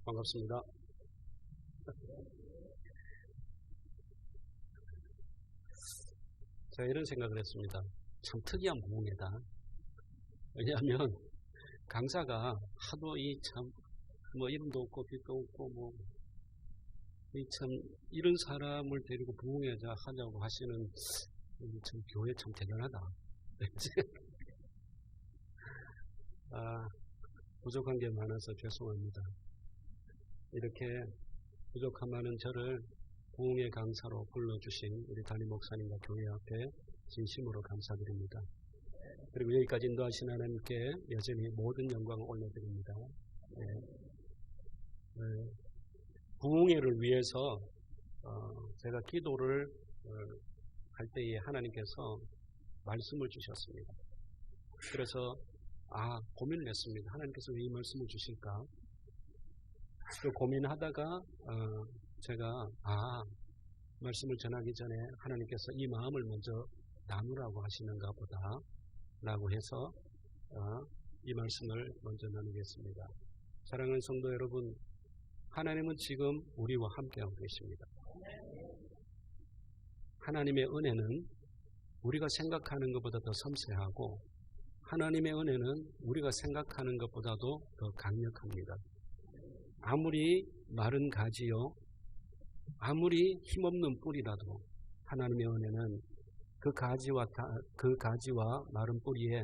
반갑습니다. 제가 이런 생각을 했습니다. 참 특이한 부흥회다. 왜냐하면 강사가 하도 이름도 없고 빛도 없고 이런 사람을 데리고 부흥회자 하자고 하시는 참 교회 참 대단하다. 부족한 게 많아서 죄송합니다. 이렇게 부족하면은 저를 부흥회 강사로 불러주신 우리 담임 목사님과 교회 앞에 진심으로 감사드립니다. 그리고 여기까지 인도하신 하나님께 여전히 모든 영광을 올려드립니다. 부흥회를 위해서 제가 기도를 할 때에 하나님께서 말씀을 주셨습니다. 그래서 고민을 했습니다. 하나님께서 왜 이 말씀을 주실까? 또 고민하다가 제가 말씀을 전하기 전에 하나님께서 이 마음을 먼저 나누라고 하시는가 보다 라고 해서 이 말씀을 먼저 나누겠습니다. 사랑하는 성도 여러분, 하나님은 지금 우리와 함께하고 계십니다. 하나님의 은혜는 우리가 생각하는 것보다 더 섬세하고 하나님의 은혜는 우리가 생각하는 것보다도 더 강력합니다. 아무리 마른 가지요, 아무리 힘없는 뿌리라도 하나님의 은혜는 그 가지와 마른 뿌리에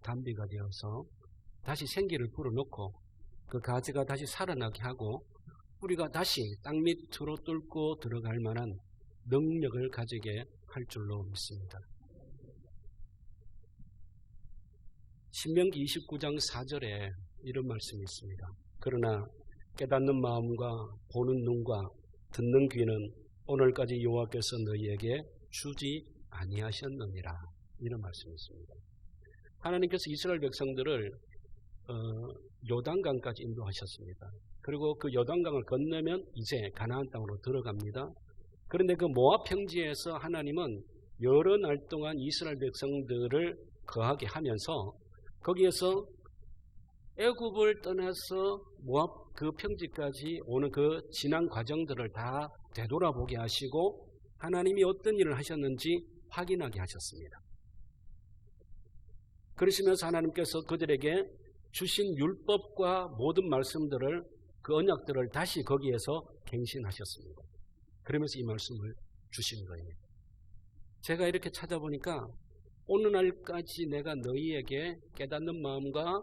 단비가 되어서 다시 생기를 불어넣고 그 가지가 다시 살아나게 하고 뿌리가 다시 땅 밑으로 뚫고 들어갈 만한 능력을 가지게 할 줄로 믿습니다. 신명기 29장 4절에 이런 말씀이 있습니다. 그러나 깨닫는 마음과 보는 눈과 듣는 귀는 오늘까지 여호와께서 너희에게 주지 아니하셨느니라. 이런 말씀이 있습니다. 하나님께서 이스라엘 백성들을 요단강까지 인도하셨습니다. 그리고 그 요단강을 건너면 이제 가나안 땅으로 들어갑니다. 그런데 그 모압 평지에서 하나님은 여러 날 동안 이스라엘 백성들을 거하게 하면서 거기에서 애굽을 떠나서 모압 그 평지까지 오는 그 지난 과정들을 다 되돌아보게 하시고 하나님이 어떤 일을 하셨는지 확인하게 하셨습니다. 그러시면서 하나님께서 그들에게 주신 율법과 모든 말씀들을 그 언약들을 다시 거기에서 갱신하셨습니다. 그러면서 이 말씀을 주신 거예요. 제가 이렇게 찾아보니까 오늘날까지 내가 너희에게 깨닫는 마음과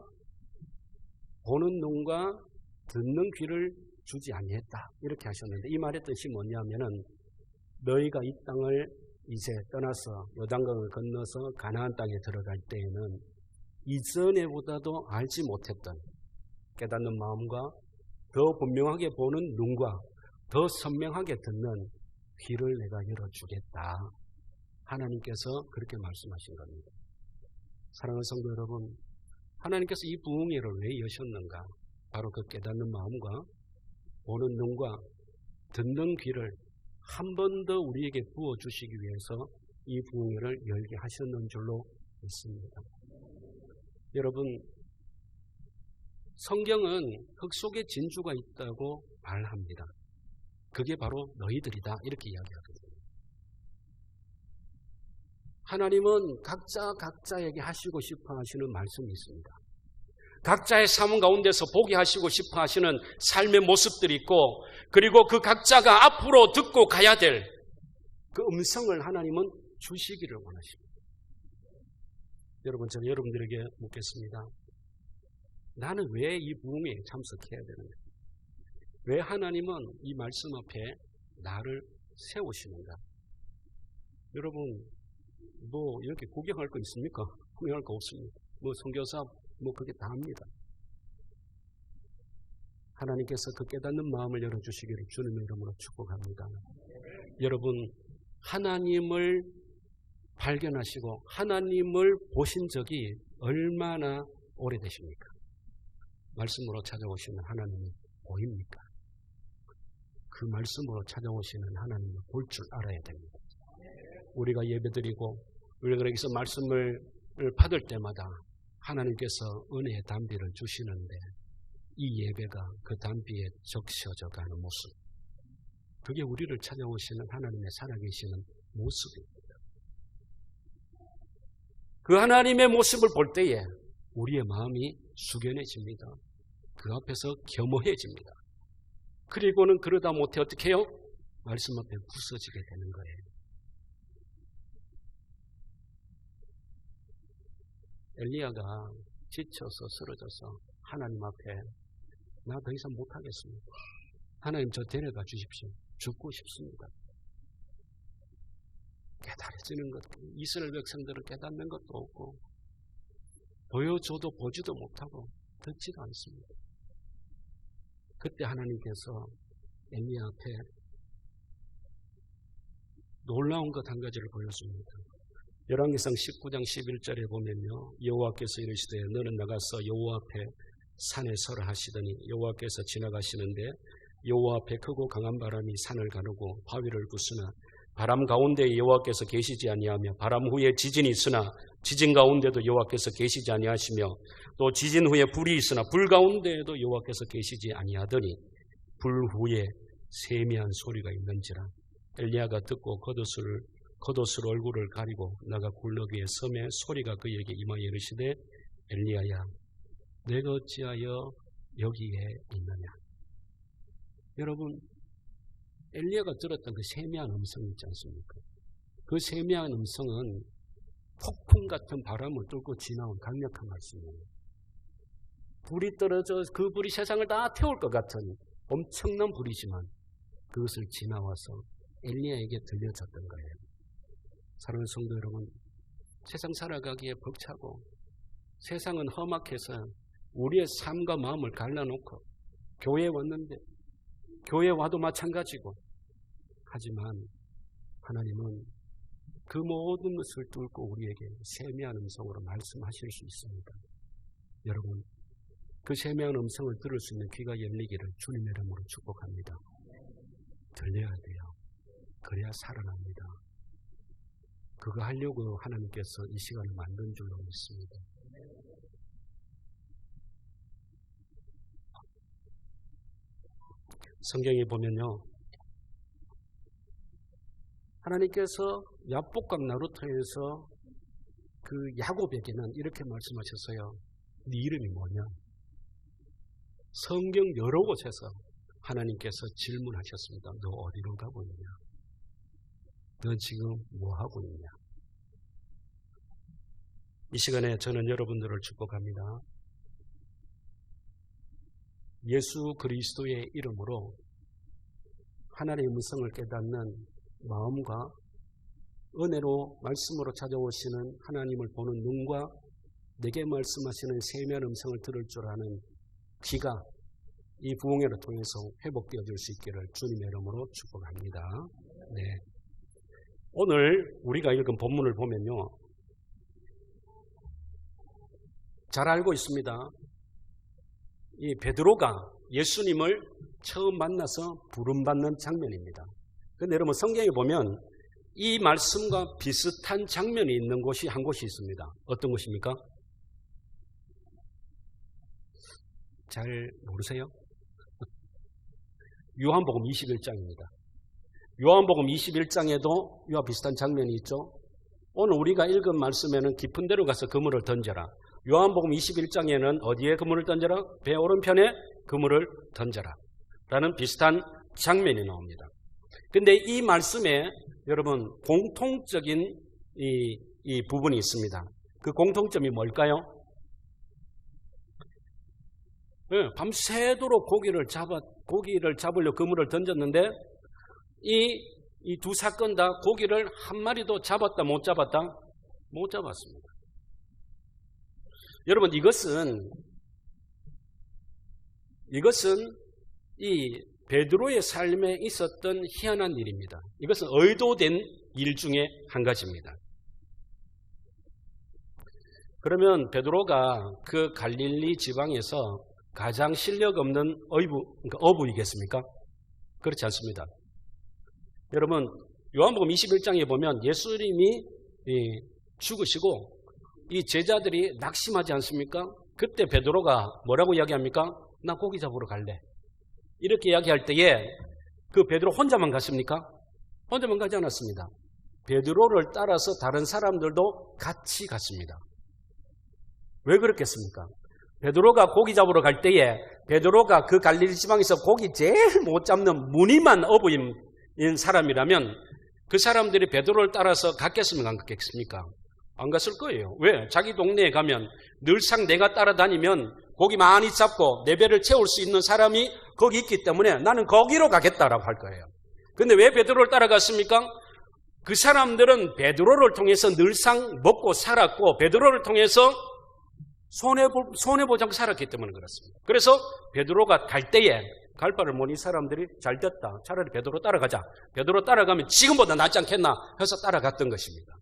보는 눈과 듣는 귀를 주지 아니했다. 이렇게 하셨는데 이 말의 뜻이 뭐냐면은 너희가 이 땅을 이제 떠나서 요단강을 건너서 가나안 땅에 들어갈 때에는 이전에보다도 알지 못했던 깨닫는 마음과 더 분명하게 보는 눈과 더 선명하게 듣는 귀를 내가 열어주겠다. 하나님께서 그렇게 말씀하신 겁니다. 사랑하는 성도 여러분, 하나님께서 이 부흥회를 왜 여셨는가? 바로 그 깨닫는 마음과 보는 눈과 듣는 귀를 한 번 더 우리에게 부어주시기 위해서 이 부흥회를 열게 하셨는 줄로 믿습니다. 여러분, 성경은 흙 속에 진주가 있다고 말합니다. 그게 바로 너희들이다. 이렇게 이야기하거든요. 하나님은 각자에게 하시고 싶어 하시는 말씀이 있습니다. 각자의 삶 가운데서 보게 하시고 싶어 하시는 삶의 모습들이 있고 그리고 그 각자가 앞으로 듣고 가야 될 그 음성을 하나님은 주시기를 원하십니다. 여러분, 저는 여러분들에게 묻겠습니다. 나는 왜 이 부흥회에 참석해야 되는가? 왜 하나님은 이 말씀 앞에 나를 세우시는가? 여러분, 이렇게 구경할 거 있습니까? 구경할 거 없습니다. 선교사 그게 다 합니다. 하나님께서 그 깨닫는 마음을 열어주시기를 주님의 이름으로 축복합니다. 여러분, 하나님을 발견하시고 하나님을 보신 적이 얼마나 오래되십니까? 말씀으로 찾아오시는 하나님이 보입니까? 그 말씀으로 찾아오시는 하나님을 볼 줄 알아야 됩니다. 우리가 예배드리고 우리가 여기서 말씀을 받을 때마다 하나님께서 은혜의 단비를 주시는데 이 예배가 그 단비에 적셔져 가는 모습, 그게 우리를 찾아오시는 하나님의 살아계시는 모습입니다. 그 하나님의 모습을 볼 때에 우리의 마음이 숙연해집니다. 그 앞에서 겸허해집니다. 그리고는 그러다 못해 어떻게 해요? 말씀 앞에 부서지게 되는 거예요. 엘리야가 지쳐서 쓰러져서 하나님 앞에 나 더 이상 못하겠습니다. 하나님 저 데려가 주십시오. 죽고 싶습니다. 깨달아지는 것도, 이스라엘 백성들을 깨닫는 것도 없고 보여줘도 보지도 못하고 듣지도 않습니다. 그때 하나님께서 엘리야 앞에 놀라운 것 한 가지를 보여줍니다. 열왕기상 19장 11절에 보면요, 여호와께서 이르시되 너는 나가서 여호와 앞에 산에 서라 하시더니 여호와께서 지나가시는데 여호와 앞에 크고 강한 바람이 산을 가르고 바위를 부수나 바람 가운데 여호와께서 계시지 아니하며 바람 후에 지진이 있으나 지진 가운데도 여호와께서 계시지 아니하시며 또 지진 후에 불이 있으나 불 가운데에도 여호와께서 계시지 아니하더니 불 후에 세미한 소리가 있는지라. 엘리야가 듣고 겉옷으로 얼굴을 가리고 나가 굴러기에 섬에 소리가 그에게 임하여 이르시되 엘리야야 내가 어찌하여 여기에 있느냐. 여러분, 엘리야가 들었던 그 세미한 음성이 있지 않습니까? 그 세미한 음성은 폭풍 같은 바람을 뚫고 지나온 강력한 말씀이에요. 불이 떨어져 그 불이 세상을 다 태울 것 같은 엄청난 불이지만 그것을 지나와서 엘리야에게 들려졌던 거예요. 사랑하는 성도 여러분, 세상 살아가기에 벅차고 세상은 험악해서 우리의 삶과 마음을 갈라놓고 교회에 왔는데 교회에 와도 마찬가지고, 하지만 하나님은 그 모든 것을 뚫고 우리에게 세미한 음성으로 말씀하실 수 있습니다. 여러분, 그 세미한 음성을 들을 수 있는 귀가 열리기를 주님의 이름으로 축복합니다. 들려야 돼요. 그래야 살아납니다. 그거 하려고 하나님께서 이 시간을 만든 줄로 믿습니다. 성경에 보면요, 하나님께서 야복강 나루터에서 그 야곱에게는 이렇게 말씀하셨어요. 네 이름이 뭐냐? 성경 여러 곳에서 하나님께서 질문하셨습니다. 너 어디로 가고 있냐? 너 지금 뭐 하고 있냐? 이 시간에 저는 여러분들을 축복합니다. 예수 그리스도의 이름으로 하나님의 음성을 깨닫는 마음과 은혜로 말씀으로 찾아오시는 하나님을 보는 눈과 내게 말씀하시는 세미한 음성을 들을 줄 아는 귀가 이 부흥회를 통해서 회복되어질 수 있기를 주님의 이름으로 축복합니다. 네. 오늘 우리가 읽은 본문을 보면요, 잘 알고 있습니다. 이 베드로가 예수님을 처음 만나서 부름받는 장면입니다. 그런데 여러분, 성경에 보면 이 말씀과 비슷한 장면이 있는 곳이 한 곳이 있습니다. 어떤 곳입니까? 잘 모르세요? 요한복음 21장입니다. 요한복음 21장에도 이와 비슷한 장면이 있죠. 오늘 우리가 읽은 말씀에는 깊은 데로 가서 그물을 던져라. 요한복음 21장에는 어디에 그물을 던져라? 배 오른편에 그물을 던져라 라는 비슷한 장면이 나옵니다. 근데 이 말씀에 여러분 공통적인 이 부분이 있습니다. 그 공통점이 뭘까요? 네, 밤새도록 고기를 잡으려 그물을 던졌는데 이 두 사건 다 고기를 한 마리도 잡았다 못 잡았다? 못 잡았습니다. 여러분, 이것은 이 베드로의 삶에 있었던 희한한 일입니다. 이것은 의도된 일 중에 한 가지입니다. 그러면 베드로가 그 갈릴리 지방에서 가장 실력 없는 어부이겠습니까? 그렇지 않습니다. 여러분, 요한복음 21장에 보면 예수님이 죽으시고 이 제자들이 낙심하지 않습니까? 그때 베드로가 뭐라고 이야기합니까? 나 고기 잡으러 갈래. 이렇게 이야기할 때에 그 베드로 혼자만 갔습니까? 혼자만 가지 않았습니다. 베드로를 따라서 다른 사람들도 같이 갔습니다. 왜 그렇겠습니까? 베드로가 고기 잡으러 갈 때에 베드로가 그 갈릴리 지방에서 고기 제일 못 잡는 무늬만 어부인 사람이라면 그 사람들이 베드로를 따라서 갔겠습니까? 안 갔겠습니까? 안 갔을 거예요. 왜? 자기 동네에 가면 늘상 내가 따라다니면 고기 많이 잡고 내 배를 채울 수 있는 사람이 거기 있기 때문에 나는 거기로 가겠다라고 할 거예요. 근데 왜 베드로를 따라갔습니까? 그 사람들은 베드로를 통해서 늘상 먹고 살았고 베드로를 통해서 손해보지 않고 살았기 때문에 그렇습니다. 그래서 베드로가 갈 때에 갈 바를 모르는 사람들이 잘 됐다. 차라리 베드로 따라가자. 베드로 따라가면 지금보다 낫지 않겠나 해서 따라갔던 것입니다.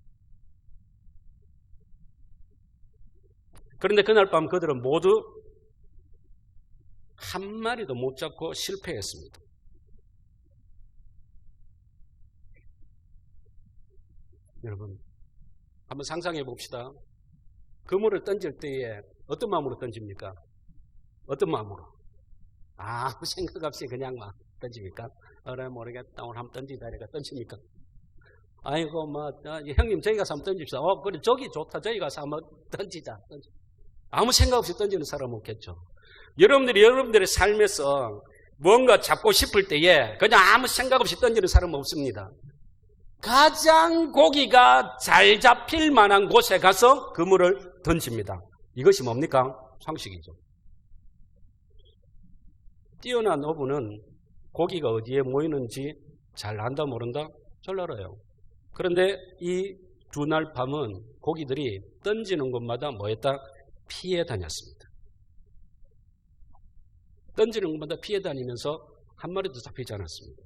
그런데 그날 밤 그들은 모두 한 마리도 못 잡고 실패했습니다. 여러분, 한번 상상해 봅시다. 그물을 던질 때에 어떤 마음으로 던집니까? 어떤 마음으로? 아무 생각 없이 그냥 막 던집니까? 모르겠다. 오늘 한번 던지다. 이렇게 던집니까? 아이고, 형님, 저기 가서 한번 던집시다. 그래, 저기 좋다. 저기 가서 한번 던지자. 아무 생각 없이 던지는 사람 없겠죠. 여러분들의 삶에서 뭔가 잡고 싶을 때에 그냥 아무 생각 없이 던지는 사람은 없습니다. 가장 고기가 잘 잡힐 만한 곳에 가서 그물을 던집니다. 이것이 뭡니까? 상식이죠. 뛰어난 어부는 고기가 어디에 모이는지 잘 안다 모른다? 잘 알아요. 그런데 이 두 날 밤은 고기들이 던지는 곳마다 뭐했다? 피해 다녔습니다. 던지는 곳마다 피해 다니면서 한 마리도 잡히지 않았습니다.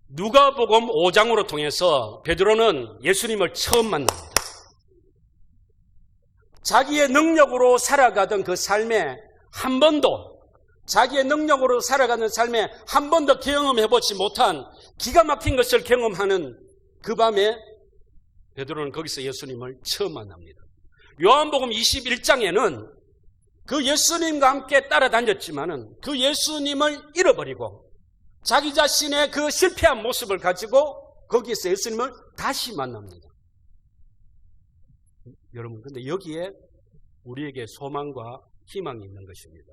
누가복음 5장으로 통해서 베드로는 예수님을 처음 만납니다. 자기의 능력으로 살아가던 그 삶에 한 번도, 자기의 능력으로 살아가는 삶에 한 번도 경험해보지 못한 기가 막힌 것을 경험하는 그 밤에 베드로는 거기서 예수님을 처음 만납니다. 요한복음 21장에는 그 예수님과 함께 따라다녔지만은 그 예수님을 잃어버리고 자기 자신의 그 실패한 모습을 가지고 거기에서 예수님을 다시 만납니다. 여러분, 근데 여기에 우리에게 소망과 희망이 있는 것입니다.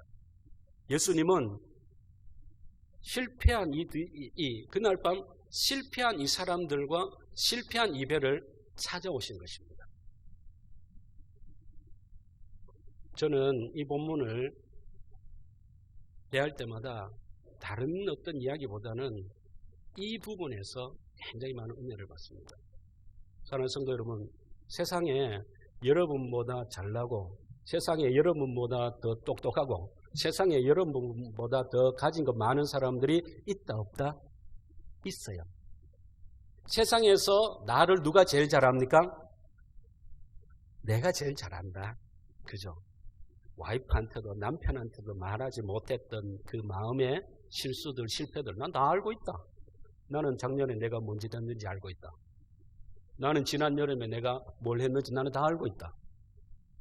예수님은 실패한 그날 밤 실패한 이 사람들과 실패한 이 배를 찾아오신 것입니다. 저는 이 본문을 대할 때마다 다른 어떤 이야기보다는 이 부분에서 굉장히 많은 은혜를 받습니다. 사랑하는 성도 여러분, 세상에 여러분보다 잘나고 세상에 여러분보다 더 똑똑하고 세상에 여러분보다 더 가진 것 많은 사람들이 있다 없다? 있어요. 세상에서 나를 누가 제일 잘합니까? 내가 제일 잘한다. 그죠? 와이프한테도 남편한테도 말하지 못했던 그 마음의 실수들, 실패들 난 다 알고 있다. 나는 작년에 내가 뭔지 됐는지 알고 있다. 나는 지난 여름에 내가 뭘 했는지 나는 다 알고 있다.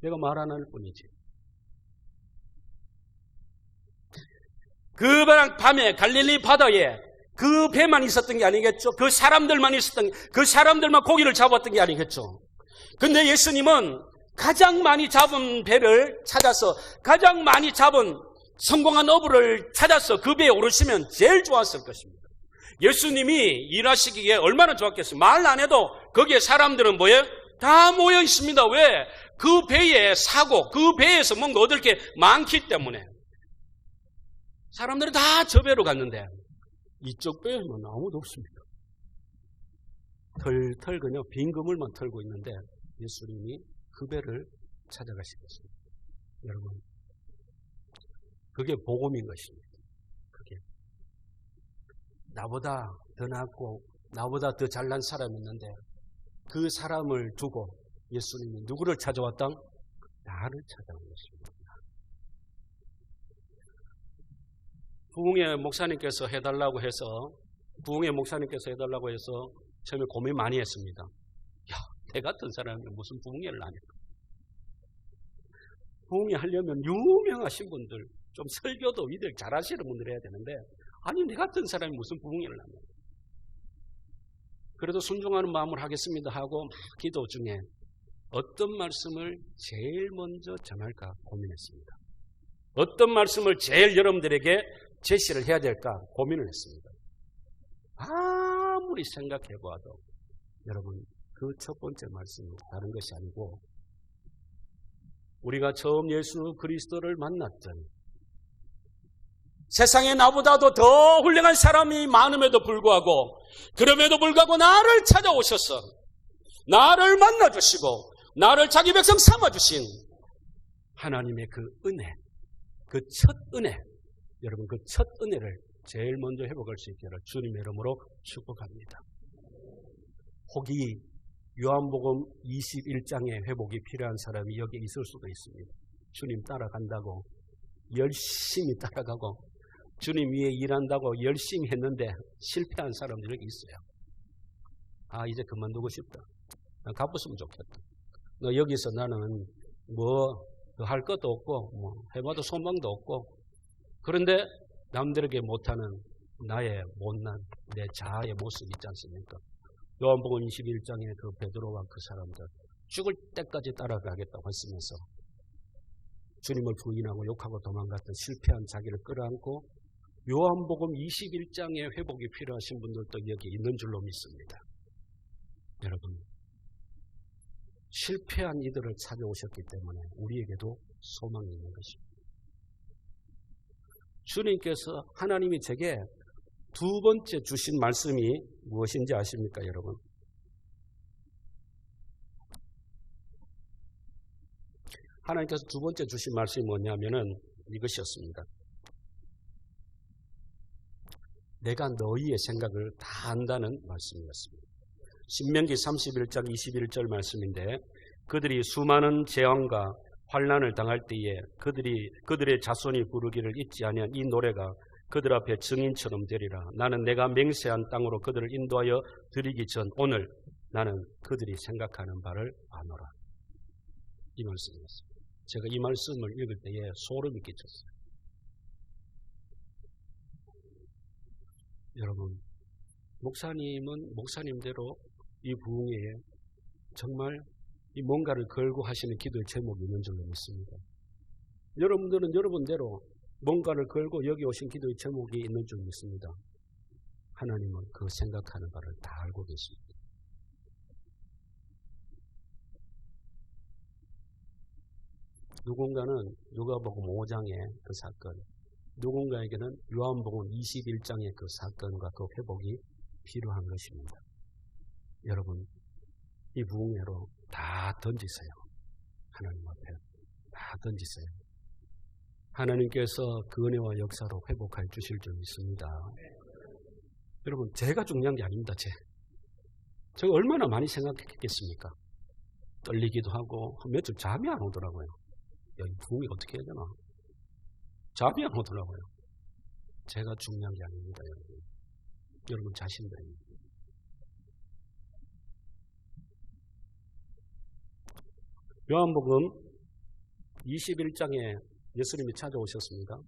내가 말 안 할 뿐이지. 그 밤에 갈릴리 바다에 그 배만 있었던 게 아니겠죠. 그 사람들만 있었던, 그 사람들만 고기를 잡았던 게 아니겠죠. 근데 예수님은 가장 많이 잡은 배를 찾아서 가장 많이 잡은 성공한 어부를 찾아서 그 배에 오르시면 제일 좋았을 것입니다. 예수님이 일하시기에 얼마나 좋았겠어요. 말 안 해도 거기에 사람들은 뭐예요? 다 모여 있습니다. 왜? 그 배에 사고 그 배에서 뭔가 얻을 게 많기 때문에 사람들은 다 저 배로 갔는데 이쪽 배에는 아무도 없습니다. 털털 그냥 빈 그물만 털고 있는데 예수님이 그 배를 찾아가신 것입니다. 여러분, 그게 복음인 것입니다. 그게 나보다 더 낫고 나보다 더 잘난 사람이 있는데 그 사람을 두고 예수님이 누구를 찾아왔다? 나를 찾아온 것입니다. 부흥회 목사님께서 해달라고 해서 처음에 고민 많이 했습니다. 야, 내 같은 사람이 무슨 부흥회를 하냐. 부흥회 하려면 유명하신 분들, 좀 설교도 위대하게 잘하시는 분들 해야 되는데, 아니 내 같은 사람이 무슨 부흥회를 하냐. 그래도 순종하는 마음을 하겠습니다 하고 막 기도 중에 어떤 말씀을 제일 먼저 전할까 고민했습니다. 어떤 말씀을 제일 여러분들에게 제시를 해야 될까 고민을 했습니다. 아무리 생각해봐도 여러분 그 첫 번째 말씀은 다른 것이 아니고, 우리가 처음 예수 그리스도를 만났던 세상에 나보다도 더 훌륭한 사람이 많음에도 불구하고, 그럼에도 불구하고 나를 찾아오셔서 나를 만나주시고 나를 자기 백성 삼아주신 하나님의 그 은혜, 그 첫 은혜, 여러분 그 첫 은혜를 제일 먼저 회복할 수 있기를 주님의 이름으로 축복합니다. 혹이 요한복음 21장의 회복이 필요한 사람이 여기 있을 수도 있습니다. 주님 따라간다고 열심히 따라가고 주님 위에 일한다고 열심히 했는데 실패한 사람들이 여기 있어요. 아, 이제 그만두고 싶다. 나 가봤으면 좋겠다. 너 여기서 나는 뭐 더 할 것도 없고 뭐 해봐도 소망도 없고, 그런데 남들에게 못하는 나의 못난 내 자아의 모습이 있지 않습니까? 요한복음 21장에 그 베드로와 그 사람들 죽을 때까지 따라가겠다고 했으면서 주님을 부인하고 욕하고 도망갔던 실패한 자기를 끌어안고, 요한복음 21장의 회복이 필요하신 분들도 여기 있는 줄로 믿습니다. 여러분, 실패한 이들을 찾아오셨기 때문에 우리에게도 소망이 있는 것입니다. 주님께서, 하나님이 제게 두 번째 주신 말씀이 무엇인지 아십니까, 여러분? 하나님께서 두 번째 주신 말씀이 뭐냐면은 이것이었습니다. 내가 너희의 생각을 다 안다는 말씀이었습니다. 신명기 31장 21절 말씀인데, 그들이 수많은 재앙과 환난을 당할 때에 그들의 자손이 부르기를 잊지 아니한 이 노래가 그들 앞에 증인처럼 되리라. 나는 내가 맹세한 땅으로 그들을 인도하여 드리기 전 오늘 나는 그들이 생각하는 바를 아노라. 이 말씀이었습니다. 제가 이 말씀을 읽을 때에 소름이 끼쳤어요. 여러분, 목사님은 목사님대로 이 부흥회에 정말 이 뭔가를 걸고 하시는 기도의 제목이 있는 줄로 믿습니다. 여러분들은 여러분대로 뭔가를 걸고 여기 오신 기도의 제목이 있는 줄 믿습니다. 하나님은 그 생각하는 바를 다 알고 계십니다. 누군가는 누가복음 5장의 그 사건, 누군가에게는 요한복음 21장의 그 사건과 그 회복이 필요한 것입니다. 여러분, 이 부흥회로 다 던지세요. 하나님 앞에 다 던지세요. 하나님께서 그 은혜와 역사로 회복해 주실 줄 믿습니다. 여러분, 제가 중요한 게 아닙니다. 제가 얼마나 많이 생각했겠습니까? 떨리기도 하고 며칠 잠이 안 오더라고요. 야, 이 부흥회 어떻게 해야 되나? 잠이 안 오더라고요. 제가 중요한 게 아닙니다. 여러분 자신들입니다. 요한복음 21장에 예수님이 찾아오셨습니다.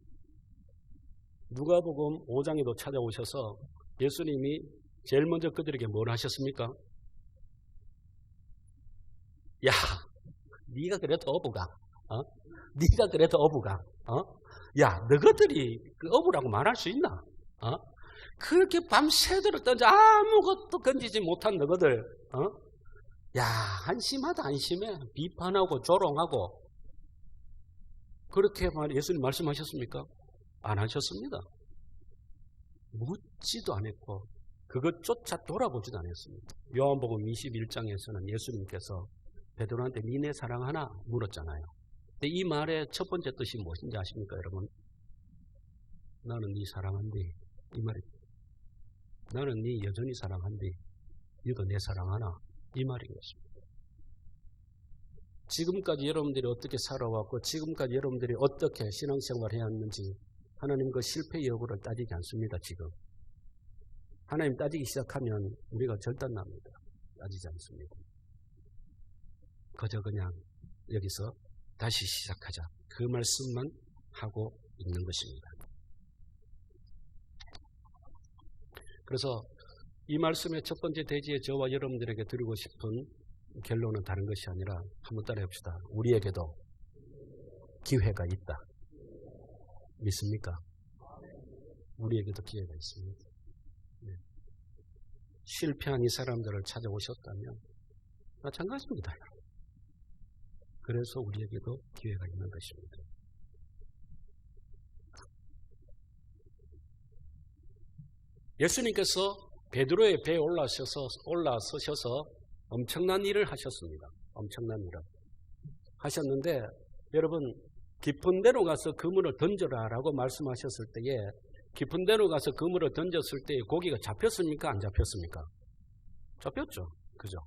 누가복음 5장에도 찾아오셔서 예수님이 제일 먼저 그들에게 뭘 하셨습니까? 야, 네가 그래도 어부가, 네가 그래도 어부가, 야, 너희들이 그 어부라고 말할 수 있나? 그렇게 밤새도록 던져 아무것도 건지지 못한 너희들, 야, 한심하다, 한심해. 비판하고 조롱하고. 그렇게 예수님 말씀하셨습니까? 안 하셨습니다. 묻지도 않았고 그것조차 돌아보지도 않았습니다. 요한복음 21장에서는 예수님께서 베드로한테 니네 사랑하나? 물었잖아요. 근데 이 말의 첫 번째 뜻이 무엇인지 아십니까, 여러분? 나는 네 사랑한디, 이 말입니다. 나는 네 여전히 사랑한디, 너도 내 사랑하나? 이 말인 것입니다. 지금까지 여러분들이 어떻게 살아왔고 지금까지 여러분들이 어떻게 신앙생활을 해왔는지 하나님 그 실패 여부를 따지지 않습니다. 지금 하나님 따지기 시작하면 우리가 절단납니다. 따지지 않습니다. 그저 그냥 여기서 다시 시작하자. 그 말씀만 하고 있는 것입니다. 그래서 이 말씀의 첫 번째 대지에 저와 여러분들에게 드리고 싶은 결론은 다른 것이 아니라 한번 따라해 봅시다. 우리에게도 기회가 있다. 믿습니까? 우리에게도 기회가 있습니다. 네. 실패한 이 사람들을 찾아오셨다면 마찬가지입니다. 그래서 우리에게도 기회가 있는 것입니다. 예수님께서 베드로의 배에 올라서셔서 엄청난 일을 하셨습니다. 엄청난 일을 하셨는데 여러분 깊은 데로 가서 그물을 던져라라고 말씀하셨을 때에 깊은 데로 가서 그물을 던졌을 때에 고기가 잡혔습니까? 안 잡혔습니까? 잡혔죠. 그죠?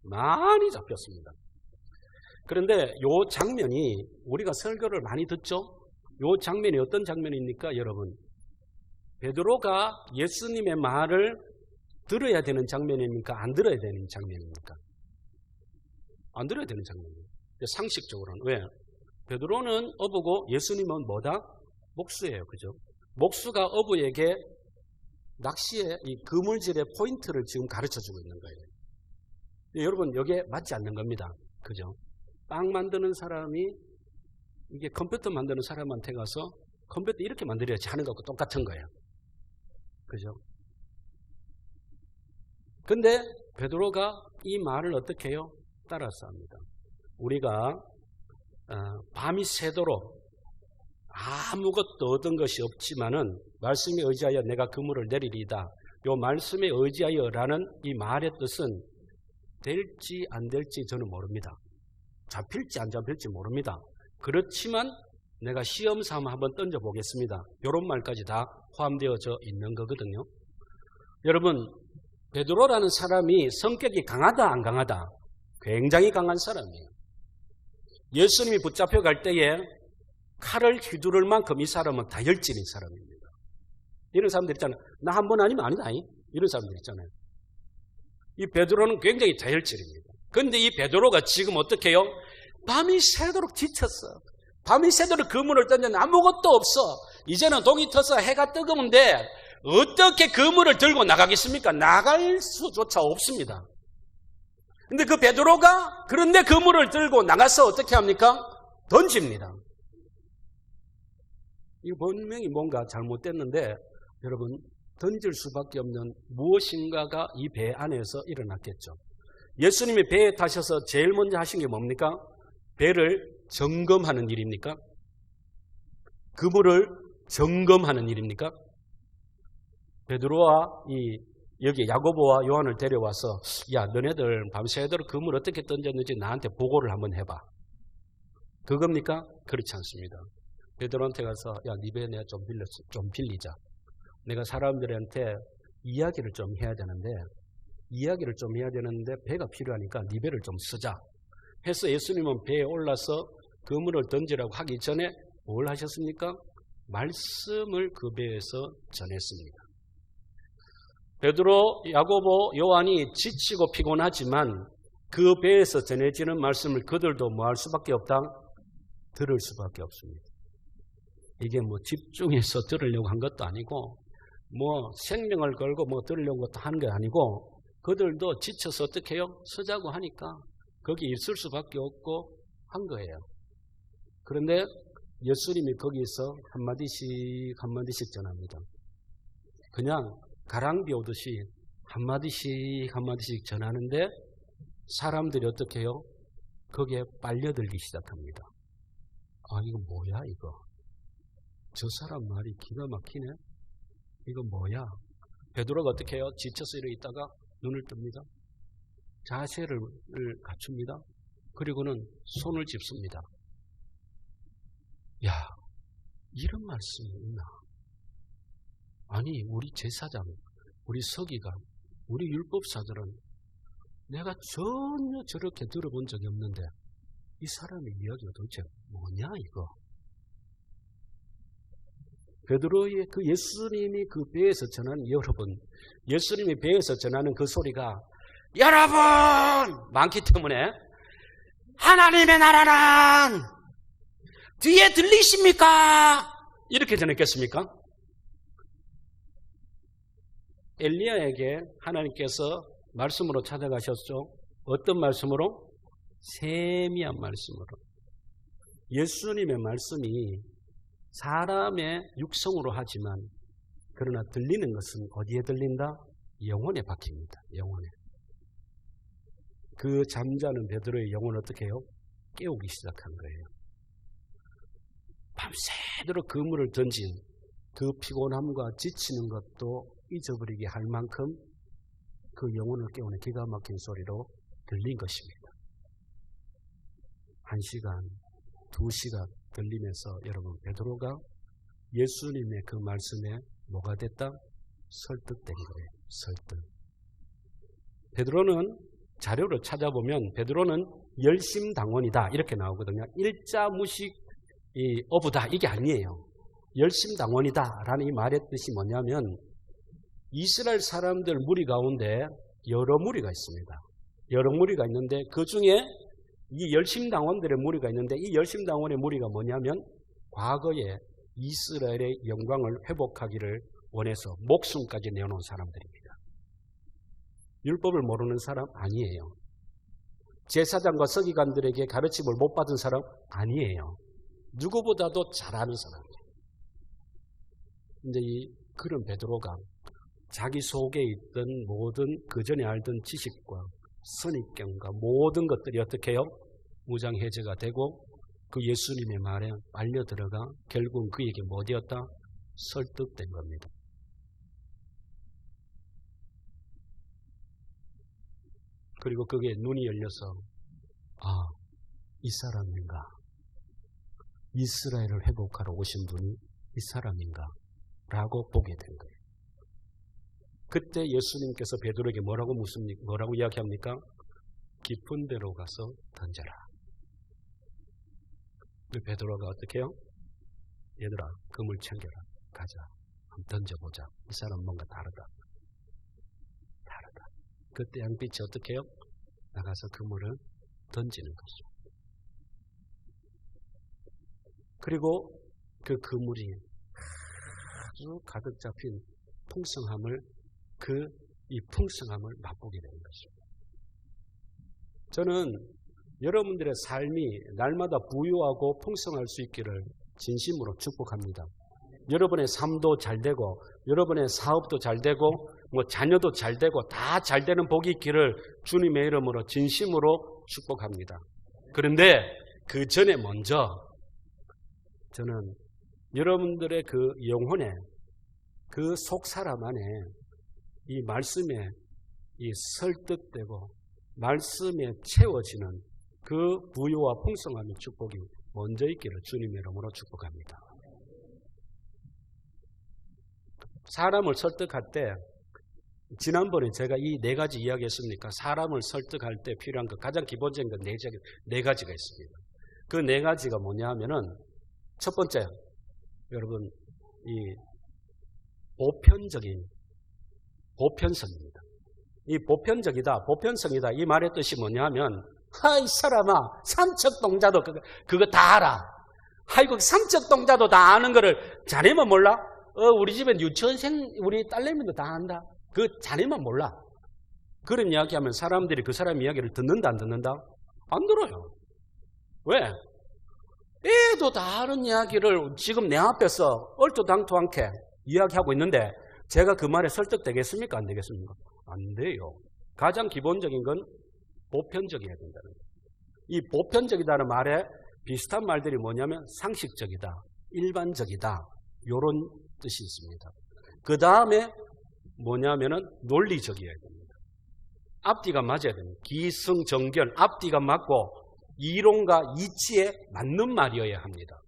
많이 잡혔습니다. 그런데 요 장면이 우리가 설교를 많이 듣죠? 요 장면이 어떤 장면입니까? 여러분 베드로가 예수님의 말을 들어야 되는 장면입니까? 안 들어야 되는 장면입니까? 안 들어야 되는 장면이에요. 상식적으로는. 왜? 베드로는 어부고 예수님은 뭐다? 목수예요. 그죠? 목수가 어부에게 낚시의 이 그물질의 포인트를 지금 가르쳐주고 있는 거예요. 여러분 여기에 맞지 않는 겁니다. 그죠? 빵 만드는 사람이 이게 컴퓨터 만드는 사람한테 가서 컴퓨터 이렇게 만들어야지 하는 것과 똑같은 거예요. 그죠? 근데 베드로가 이 말을 어떻게 해요? 따라서 합니다. 우리가 밤이 새도록 아무것도 얻은 것이 없지만은 말씀에 의지하여 내가 그물을 내리리이다. 요 말씀에 의지하여라는 이 말의 뜻은 될지 안 될지 저는 모릅니다. 잡힐지 안 잡힐지 모릅니다. 그렇지만 내가 시험 삼아 한번 던져보겠습니다. 이런 말까지 다 포함되어져 있는 거거든요. 여러분 베드로라는 사람이 성격이 강하다 안 강하다? 굉장히 강한 사람이에요. 예수님이 붙잡혀 갈 때에 칼을 휘두를 만큼 이 사람은 다혈질인 사람입니다. 이런 사람들 있잖아요. 나 한 번 아니면 아니다. 이런 사람들 있잖아요. 이 베드로는 굉장히 다혈질입니다. 그런데 이 베드로가 지금 어떻게 해요? 밤이 새도록 지쳤어. 밤이 새도록 그물을 던졌는데 아무것도 없어. 이제는 동이 터서 해가 뜨거운데 어떻게 그물을 들고 나가겠습니까? 나갈 수조차 없습니다. 근데 그 베드로가 그런데 그물을 들고 나가서 어떻게 합니까? 던집니다. 이 분명히 뭔가 잘못됐는데 여러분 던질 수밖에 없는 무엇인가가 이 배 안에서 일어났겠죠. 예수님이 배에 타셔서 제일 먼저 하신 게 뭡니까? 배를 점검하는 일입니까? 그물을 점검하는 일입니까? 베드로와 여기 야고보와 요한을 데려와서 야 너네들 밤새도록 그물 어떻게 던졌는지 나한테 보고를 한번 해봐. 그겁니까? 그렇지 않습니다. 베드로한테 가서 야 네 배 내가 좀 빌리자. 내가 사람들한테 이야기를 좀 해야 되는데 배가 필요하니까 네 배를 좀 쓰자 해서 예수님은 배에 올라서 그물을 던지라고 하기 전에 뭘 하셨습니까? 말씀을 그 배에서 전했습니다. 베드로, 야고보, 요한이 지치고 피곤하지만 그 배에서 전해지는 말씀을 그들도 뭐 할 수밖에 없다? 들을 수밖에 없습니다. 이게 뭐 집중해서 들으려고 한 것도 아니고 뭐 생명을 걸고 뭐 들으려고 하는 게 아니고 그들도 지쳐서 어떻게 해요? 서자고 하니까 거기 있을 수밖에 없고 한 거예요. 그런데 예수님이 거기서 한마디씩 전합니다. 그냥 가랑비 오듯이 한마디씩 전하는데 사람들이 어떻게 해요? 거기에 빨려들기 시작합니다. 아 이거 뭐야 이거? 저 사람 말이 기가 막히네? 이거 뭐야? 베드로가 어떻게 해요? 지쳐서 이러고 있다가 눈을 뜹니다. 자세를 갖춥니다. 그리고는 손을 짚습니다. 야, 이런 말씀이 있나? 아니, 우리 제사장, 우리 서기관, 우리 율법사들은 내가 전혀 저렇게 들어본 적이 없는데 이 사람의 이야기가 도대체 뭐냐 이거? 베드로의 그 예수님이 그 배에서 전하는 여러분, 예수님이 배에서 전하는 그 소리가 여러분 많기 때문에 하나님의 나라는 뒤에 들리십니까? 이렇게 전했겠습니까? 엘리야에게 하나님께서 말씀으로 찾아가셨죠. 어떤 말씀으로? 세미한 말씀으로. 예수님의 말씀이 사람의 육성으로 하지만 그러나 들리는 것은 어디에 들린다? 영혼에 박힙니다. 영혼에. 그 잠자는 베드로의 영혼을 어떻게 해요? 깨우기 시작한 거예요. 밤새도록 그물을 던진 그 피곤함과 지치는 것도 잊어버리게 할 만큼 그 영혼을 깨우는 기가 막힌 소리로 들린 것입니다. 1시간, 2시간 들리면서 여러분 베드로가 예수님의 그 말씀에 뭐가 됐다? 설득된 거예요. 설득. 베드로는 자료를 찾아보면 베드로는 열심당원이다 이렇게 나오거든요. 일자무식 어부다 이게 아니에요. 열심당원이다 라는 이 말의 뜻이 뭐냐면 이스라엘 사람들 무리 가운데 여러 무리가 있습니다. 여러 무리가 있는데 그 중에 이 열심당원들의 무리가 있는데 이 열심당원의 무리가 뭐냐면 과거에 이스라엘의 영광을 회복하기를 원해서 목숨까지 내어놓은 사람들입니다. 율법을 모르는 사람 아니에요. 제사장과 서기관들에게 가르침을 못 받은 사람 아니에요. 누구보다도 잘 아는 사람이에요. 근데 이 그런 베드로가 자기 속에 있던 모든 그전에 알던 지식과 선입견과 모든 것들이 어떻게 해요? 무장해제가 되고 그 예수님의 말에 빨려 들어가 결국은 그에게 뭐 되었다? 설득된 겁니다. 그리고 그게 눈이 열려서 이 사람인가? 이스라엘을 회복하러 오신 분이 이 사람인가? 라고 보게 된 거예요. 그때 예수님께서 베드로에게 뭐라고 이야기합니까? 깊은 데로 가서 던져라. 베드로가 어떻게 해요? 얘들아, 그물 챙겨라. 가자. 한번 던져보자. 이 사람 뭔가 다르다. 그때 양빛이 어떻게 해요? 나가서 그물을 던지는 것이죠. 그리고 그 그물이 아주 가득 잡힌 풍성함을 이 풍성함을 맛보게 되는 것입니다. 저는 여러분들의 삶이 날마다 부유하고 풍성할 수 있기를 진심으로 축복합니다. 여러분의 삶도 잘 되고 여러분의 사업도 잘 되고 자녀도 잘 되고 다 잘 되는 복이 있기를 주님의 이름으로 진심으로 축복합니다. 그런데 그 전에 먼저 저는 여러분들의 그 영혼에 그 속 사람 안에 이 말씀에 이 설득되고 말씀에 채워지는 그 부유와 풍성함의 축복이 먼저 있기를 주님의 이름으로 축복합니다. 사람을 설득할 때 지난번에 제가 이 4가지 이야기했으니까 사람을 설득할 때 필요한 것 가장 기본적인 것 4가지가 있습니다. 그 4가지가 뭐냐 하면은 첫 번째 여러분 이 보편성입니다. 이 보편성이다 이 말의 뜻이 뭐냐 하면 이 사람아 삼척동자도 그거 다 알아. 아이고 삼척동자도 다 아는 거를 자네만 몰라? 우리 집엔 유치원생 우리 딸내미도 다 안다. 그 자네만 몰라. 그런 이야기하면 사람들이 그 사람 이야기를 듣는다 안 듣는다? 안 들어요. 왜? 애도 다 아는 이야기를 지금 내 앞에서 얼토당토않게 이야기하고 있는데 제가 그 말에 설득되겠습니까? 안 되겠습니까? 안 돼요. 가장 기본적인 건 보편적이어야 된다는 거예요. 이 보편적이다는 말에 비슷한 말들이 뭐냐면 상식적이다, 일반적이다 이런 뜻이 있습니다. 그 다음에 뭐냐면은 논리적이어야 됩니다. 앞뒤가 맞아야 됩니다. 기승전결, 앞뒤가 맞고 이론과 이치에 맞는 말이어야 합니다.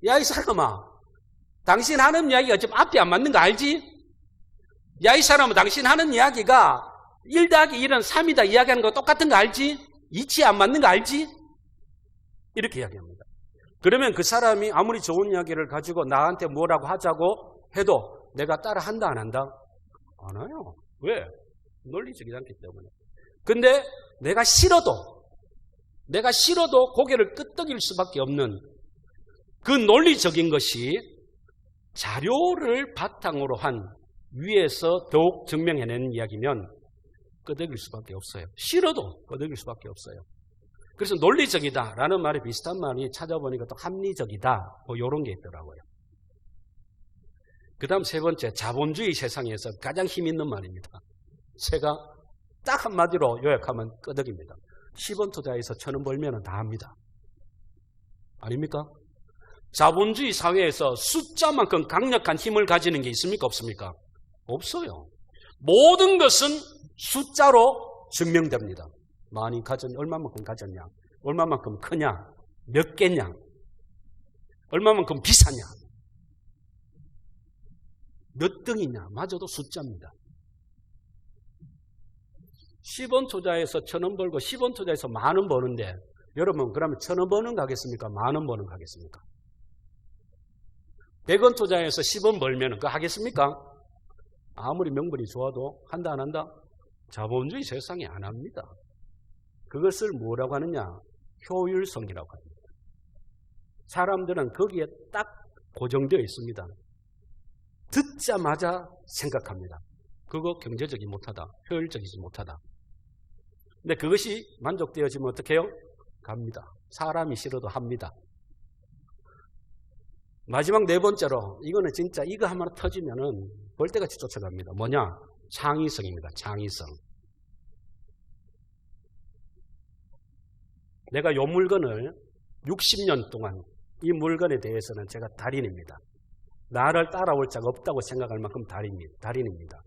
야, 이 사람아, 당신 하는 이야기가 지금 앞뒤 안 맞는 거 알지? 야, 이 사람아, 당신 하는 이야기가 1 더하기 1은 3이다 이야기하는 거 똑같은 거 알지? 이치에 안 맞는 거 알지? 이렇게 이야기합니다. 그러면 그 사람이 아무리 좋은 이야기를 가지고 나한테 뭐라고 하자고 해도 내가 따라 한다 안 한다? 안 해요. 왜? 논리적이지 않기 때문에. 근데 내가 싫어도 내가 싫어도 고개를 끄덕일 수밖에 없는 그 논리적인 것이 자료를 바탕으로 한 위에서 더욱 증명해내는 이야기면 끄덕일 수밖에 없어요. 싫어도 끄덕일 수밖에 없어요. 그래서 논리적이다라는 말에 비슷한 말이 찾아보니까 또 합리적이다, 뭐 이런 게 있더라고요. 그 다음 세 번째, 자본주의 세상에서 가장 힘 있는 말입니다. 제가 딱 한마디로 요약하면 끄덕입니다. 10원 투자해서 1,000원 벌면 다 합니다. 아닙니까? 자본주의 사회에서 숫자만큼 강력한 힘을 가지는 게 있습니까? 없습니까? 없어요. 모든 것은 숫자로 증명됩니다. 많이 가졌냐, 얼마만큼 가졌냐, 얼마만큼 크냐, 몇 개냐, 얼마만큼 비싸냐, 몇 등이냐, 마저도 숫자입니다. 10원 투자해서 1,000원 벌고 10원 투자해서 10,000원 버는데 여러분 그러면 1,000원 버는 가겠습니까? 10,000원 버는 가겠습니까? 100원 투자해서 10원 벌면 그거 하겠습니까? 아무리 명분이 좋아도 한다 안 한다? 자본주의 세상에 안 합니다. 그것을 뭐라고 하느냐? 효율성이라고 합니다. 사람들은 거기에 딱 고정되어 있습니다. 듣자마자 생각합니다. 그거 경제적이 못하다, 효율적이지 못하다. 근데 그것이 만족되어지면 어떻게 해요? 갑니다. 사람이 싫어도 합니다. 마지막 네 번째로, 이거는 진짜 이거 하나 터지면은 벌떼같이 쫓아갑니다. 뭐냐? 창의성입니다. 창의성. 내가 이 물건을 60년 동안 이 물건에 대해서는 제가 달인입니다. 나를 따라올 자가 없다고 생각할 만큼 달인입니다.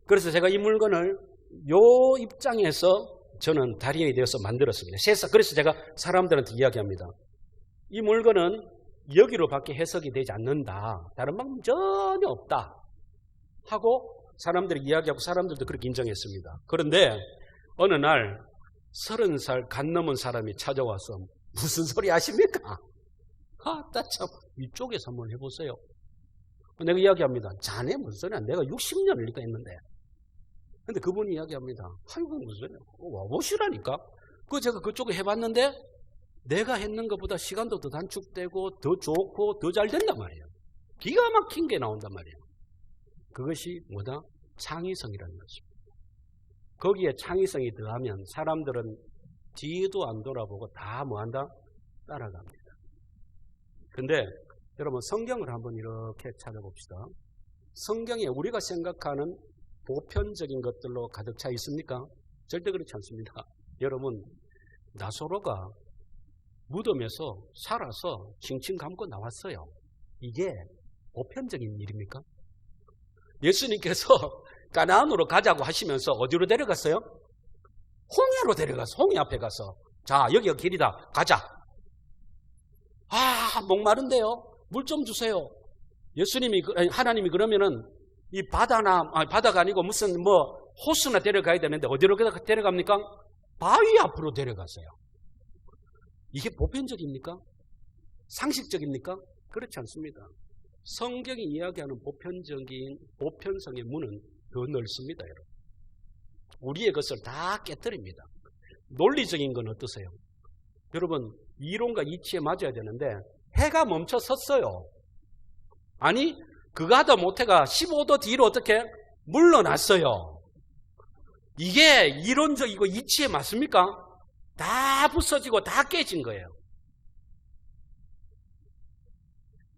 그래서 제가 이 물건을 이 입장에서 저는 달인이 되어서 만들었습니다. 그래서 제가 사람들한테 이야기합니다. 이 물건은 여기로밖에 해석이 되지 않는다. 다른 방법 전혀 없다. 하고 사람들이 이야기하고 사람들도 그렇게 인정했습니다. 그런데 어느 날 30살 갓 넘은 사람이 찾아와서 무슨 소리 하십니까? 참 이쪽에서 한번 해보세요. 내가 이야기합니다. 자네 무슨 소리야? 내가 60년을 이거 했는데. 근데 그분이 이야기합니다. 아이고 무슨 소리야? 와보시라니까. 제가 그쪽에 해봤는데 내가 했는 것보다 시간도 더 단축되고 더 좋고 더 잘 된단 말이에요. 기가 막힌 게 나온단 말이에요. 그것이 뭐다? 창의성이라는 것입니다. 거기에 창의성이 더하면 사람들은 뒤도 안 돌아보고 다 뭐한다? 따라갑니다. 근데 여러분 성경을 한번 이렇게 찾아봅시다. 성경에 우리가 생각하는 보편적인 것들로 가득 차 있습니까? 절대 그렇지 않습니다. 여러분 나소로가 무덤에서 살아서 칭칭 감고 나왔어요. 이게 보편적인 일입니까? 예수님께서 가나안으로 가자고 하시면서 어디로 데려갔어요? 홍해로 데려갔어. 홍해 앞에 가서 자 여기가 길이다. 가자. 목마른데요. 물 좀 주세요. 하나님이 그러면은 이 바다가 아니고 무슨 호수나 데려가야 되는데 어디로 데려갑니까? 바위 앞으로 데려갔어요. 이게 보편적입니까? 상식적입니까? 그렇지 않습니다. 성경이 이야기하는 보편성의 문은 더 넓습니다, 여러분. 우리의 것을 다 깨뜨립니다. 논리적인 건 어떠세요? 여러분, 이론과 이치에 맞아야 되는데 해가 멈춰 섰어요. 아니, 그거 하다 못해가 15도 뒤로 어떻게 물러났어요. 이게 이론적이고 이치에 맞습니까? 다 부서지고 다 깨진 거예요.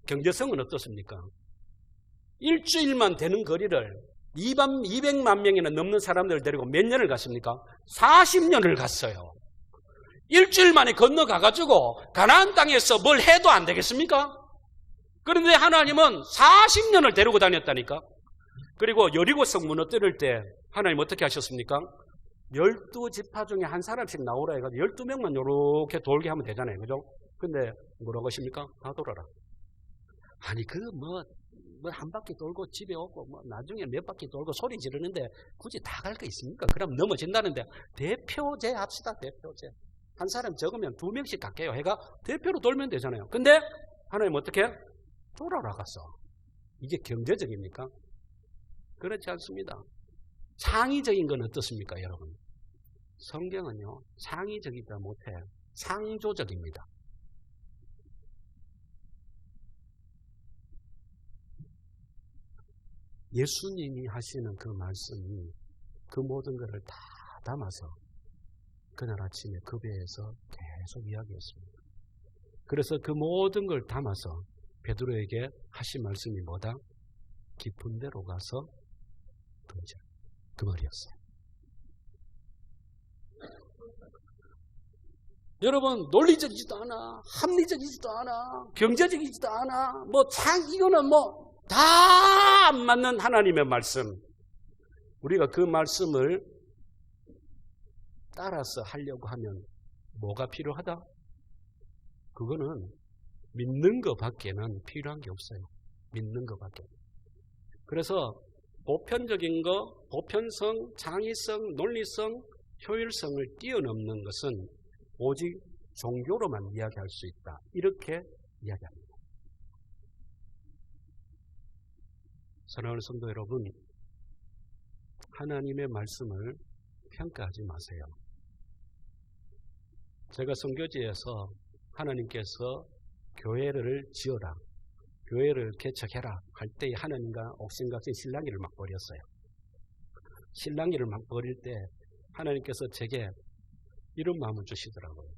경제성은 어떻습니까? 일주일만 되는 거리를 200만 명이나 넘는 사람들을 데리고 몇 년을 갔습니까? 40년을 갔어요. 일주일 만에 건너가가지고 가나안 땅에서 뭘 해도 안 되겠습니까? 그런데 하나님은 40년을 데리고 다녔다니까. 그리고 여리고성 무너뜨릴 때 하나님 어떻게 하셨습니까? 12지파 중에 한 사람씩 나오라 해가지고 12명만 이렇게 돌게 하면 되잖아요. 그죠? 근데 뭐라고 하십니까? 다 돌아라. 아니 한 바퀴 돌고 집에 오고 나중에 몇 바퀴 돌고 소리 지르는데 굳이 다 갈 거 있습니까? 그럼 넘어진다는데 대표제 합시다. 대표제. 한 사람 적으면 2명씩 갈게요. 해가 대표로 돌면 되잖아요. 근데 하나님 어떻게? 돌아라 갔어. 이게 경제적입니까? 그렇지 않습니다. 창의적인 건 어떻습니까, 여러분? 성경은요, 창의적이다 못해 창조적입니다. 예수님이 하시는 그 말씀이 그 모든 것을 다 담아서 그날 아침에 그 배에서 계속 이야기했습니다. 그래서 그 모든 걸 담아서 베드로에게 하신 말씀이 뭐다? 깊은 데로 가서 던지라. 그 말이었어요. 여러분, 논리적이지도 않아, 합리적이지도 않아, 경제적이지도 않아, 이거는 다 안 맞는 하나님의 말씀. 우리가 그 말씀을 따라서 하려고 하면 뭐가 필요하다? 그거는 믿는 것밖에는 필요한 게 없어요. 믿는 것밖에. 그래서 보편적인 거, 보편성, 창의성, 논리성, 효율성을 뛰어넘는 것은 오직 종교로만 이야기할 수 있다. 이렇게 이야기합니다. 사랑하는 성도 여러분, 하나님의 말씀을 평가하지 마세요. 제가 선교지에서 하나님께서 교회를 지어라, 교회를 개척해라 할 때 하나님과 옥신각신 실랑이를 막 벌였어요. 실랑이를 막 벌일 때 하나님께서 제게 이런 마음을 주시더라고요.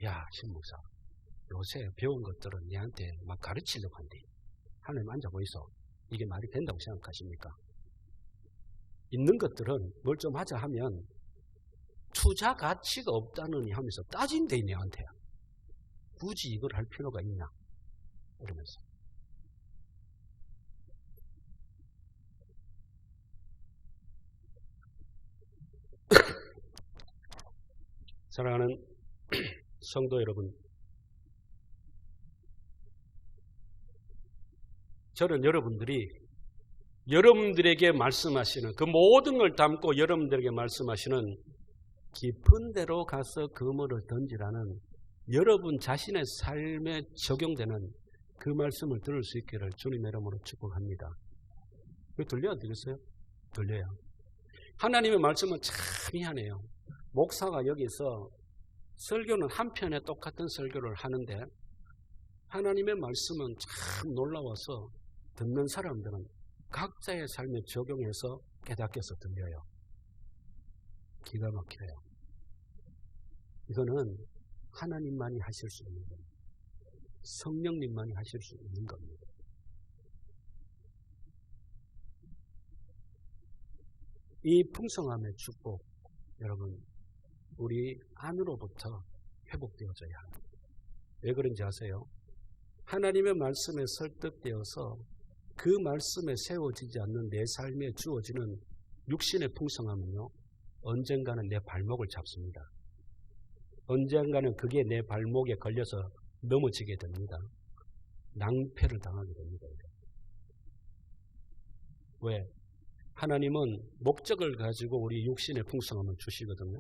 야, 신목사, 요새 배운 것들은 내한테 막 가르치려고 한대. 하나님 앉아보이소. 이게 말이 된다고 생각하십니까? 있는 것들은 뭘 좀 하자 하면 투자 가치가 없다느니 하면서 따진대, 내한테. 굳이 이걸 할 필요가 있냐? 이러면서. 사랑하는 성도 여러분, 저는 여러분들에게 말씀하시는 그 모든 걸 담고 여러분들에게 말씀하시는 깊은 데로 가서 그물을 던지라는 여러분 자신의 삶에 적용되는 그 말씀을 들을 수 있기를 주님의 이름으로 축복합니다. 이거 들려야 되겠어요? 들려요. 하나님의 말씀은 참 희한해요. 목사가 여기서 설교는 한 편의 똑같은 설교를 하는데 하나님의 말씀은 참 놀라워서 듣는 사람들은 각자의 삶에 적용해서 깨닫게서 들려요. 기가 막혀요. 이거는 하나님만이 하실 수 있는 겁니다. 성령님만이 하실 수 있는 겁니다. 이 풍성함의 축복, 여러분, 우리 안으로부터 회복되어져야 합니다. 왜 그런지 아세요? 하나님의 말씀에 설득되어서 그 말씀에 세워지지 않는 내 삶에 주어지는 육신의 풍성함은요, 언젠가는 내 발목을 잡습니다. 언젠가는 그게 내 발목에 걸려서 넘어지게 됩니다. 낭패를 당하게 됩니다. 왜? 하나님은 목적을 가지고 우리 육신의 풍성함을 주시거든요.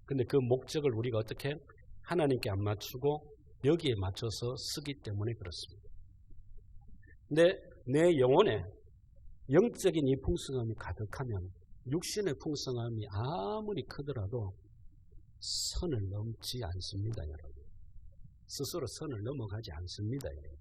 근데 그 목적을 우리가 어떻게 하나님께 안 맞추고 여기에 맞춰서 쓰기 때문에 그렇습니다. 근데 내 영혼에 영적인 이 풍성함이 가득하면 육신의 풍성함이 아무리 크더라도 선을 넘지 않습니다, 여러분. 스스로 선을 넘어가지 않습니다, 여러분.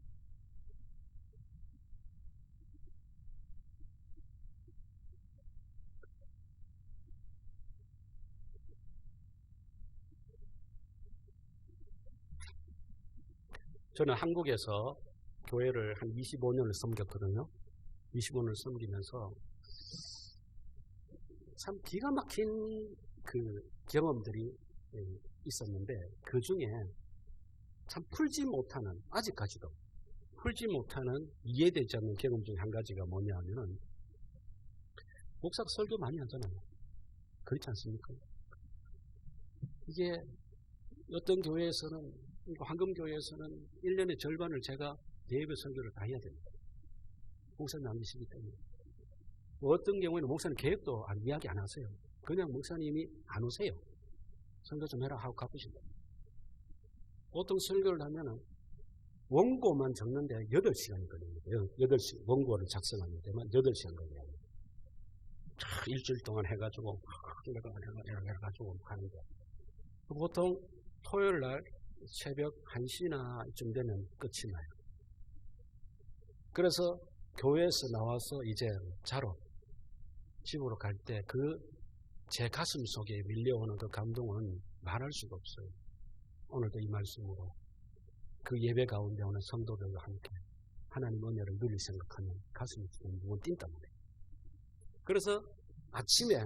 저는 한국에서 교회를 한 25년을 섬겼거든요. 25년을 섬기면서 참 기가 막힌 그 경험들이 있었는데 그 중에 참 풀지 못하는, 아직까지도 풀지 못하는, 이해되지 않는 경험 중에 한 가지가 뭐냐 하면은 목사가 설교 많이 하잖아요. 그렇지 않습니까? 이게 어떤 교회에서는, 황금교회에서는 1년의 절반을 제가 예배 설교를 다 해야 됩니다. 목사님 안 계시기 때문에. 어떤 경우에는 목사님 계획도 이야기 안 하세요. 그냥 목사님이 안 오세요. 설교 좀 해라 하고 갚으신다. 보통 설교를 하면은 원고만 적는데 8시간이 걸립니다. 8시간, 원고를 작성하는 데만 8시간 걸려요. 일주일 동안 해가지고 하는데 보통 토요일 날 새벽 1시나 쯤 되면 끝이 나요. 그래서 교회에서 나와서 이제 자러 집으로 갈 때 제 가슴 속에 밀려오는 그 감동은 말할 수가 없어요. 오늘도 이 말씀으로 그 예배 가운데 오는 성도들과 함께 하나님 은혜를 늘 생각하면 가슴이 두근두근 뛴단 말이에요. 그래서 아침에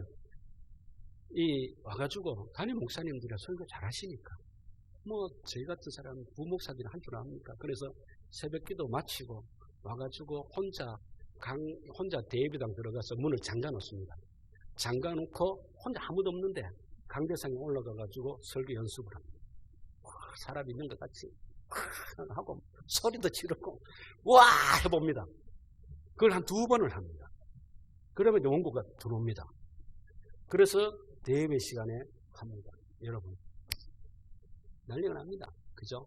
와가지고 담임 목사님들이 설교 잘 하시니까 저희 같은 사람 부목사들이 한 줄 압니까? 그래서 새벽 기도 마치고 와가지고 혼자 대예배당 들어가서 문을 잠가 놓습니다. 잠가 놓고 혼자 아무도 없는데 강대상에 올라가가지고 설교 연습을 합니다. 사람 있는 것 같이 하고 소리도 지르고 와 해봅니다. 그걸 한 2번을 합니다. 그러면 이제 원고가 들어옵니다. 그래서 대예배 시간에 합니다. 여러분 난리가 납니다. 그죠?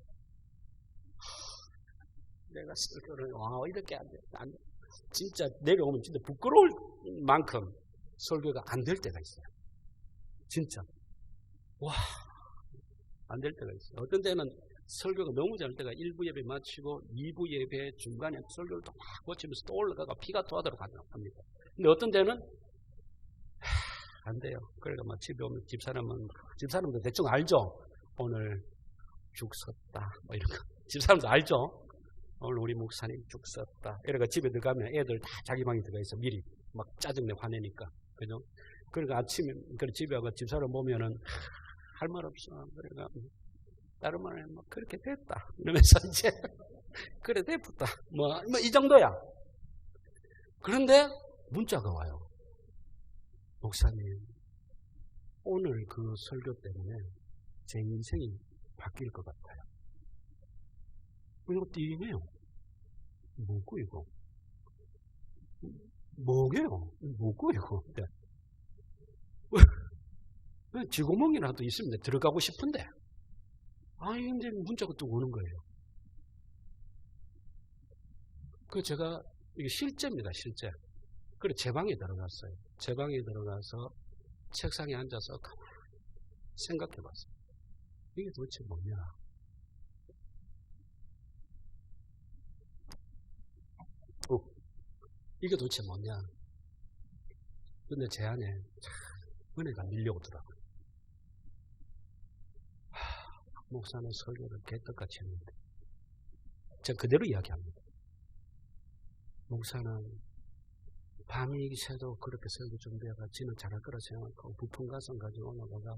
내가 설교를 이렇게 안 돼. 진짜 내려오면 진짜 부끄러울 만큼 설교가 안 될 때가 있어요. 진짜 안 될 때가 있어요. 어떤 때는 설교가 너무 잘 때가 1부 예배 마치고 2부 예배 중간에 설교를 또 막 고치면서 또 올라가가 피가 토하도록 합니다. 근데 어떤 때는 안 돼요. 그러니까 집에 오면 집사람도 대충 알죠. 오늘 죽 섰다 이런 거 집사람도 알죠. 오늘 우리 목사님 죽 섰다. 이러니까 집에 들어가면 애들 다 자기 방에 들어가 있어. 미리 막 짜증내 화내니까. 그죠? 그러니까 아침에 집에 와서 집사람 보면은 할 말 없어. 그러니까 다른 말에 그렇게 됐다. 이러면서 이제 그래 됐다. 이 정도야. 그런데 문자가 와요. 목사님, 오늘 그 설교 때문에 제 인생이 바뀔 것 같아요. 이거 띵해요. 뭐고 이거? 뭐게요? 뭐고 이거? 네. 쥐구멍이라도 있으면 들어가고 싶은데 이제 문자가 또 오는 거예요. 제가 이게 실제입니다. 실제. 그래 제 방에 들어갔어요. 제 방에 들어가서 책상에 앉아서 가만히 생각해 봤어요. 이게 도대체 뭐냐? 이게 도대체 뭐냐? 근데 제 안에 은혜가 밀려오더라고요. 목사는 설교를 개떡같이 했는데 제가 그대로 이야기합니다. 목사는 밤이 새도 그렇게 설교 준비해가 지는 잘할 거라 생각하고 부푼 가슴 가지고 올라가가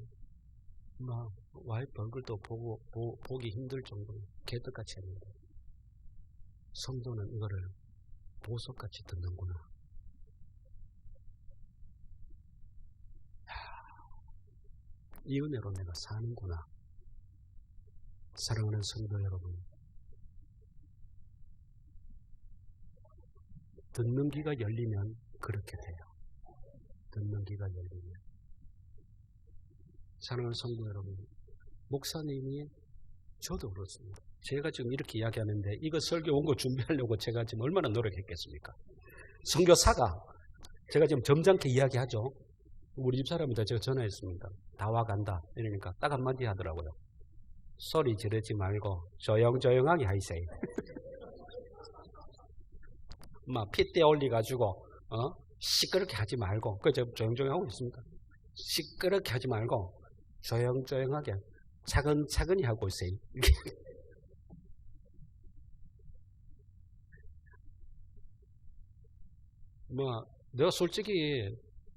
와이프 얼굴도 보기 힘들 정도로 개떡같이 했는데 성도는 이거를 보석같이 듣는구나. 이 은혜로 내가 사는구나. 사랑하는 성도 여러분, 듣는 귀가 열리면 그렇게 돼요. 듣는 귀가 열리면. 사랑하는 성도 여러분, 목사님이 저도 그렇습니다. 제가 지금 이렇게 이야기하는데 이거 설교 온 거 준비하려고 제가 지금 얼마나 노력했겠습니까? 선교사가 제가 지금 점잖게 이야기하죠. 우리 집사람한테 제가 전화했습니다. 다 와간다. 이러니까 딱 한마디 하더라고요. 소리 지르지 말고 조용조용하게 하이세요. 막 핏대 올려가지고 시끄럽게 하지 말고 그래서 조용조용 하고 있습니다. 시끄럽게 하지 말고 조용조용하게 차근차근히 하고 있어요. 내가 솔직히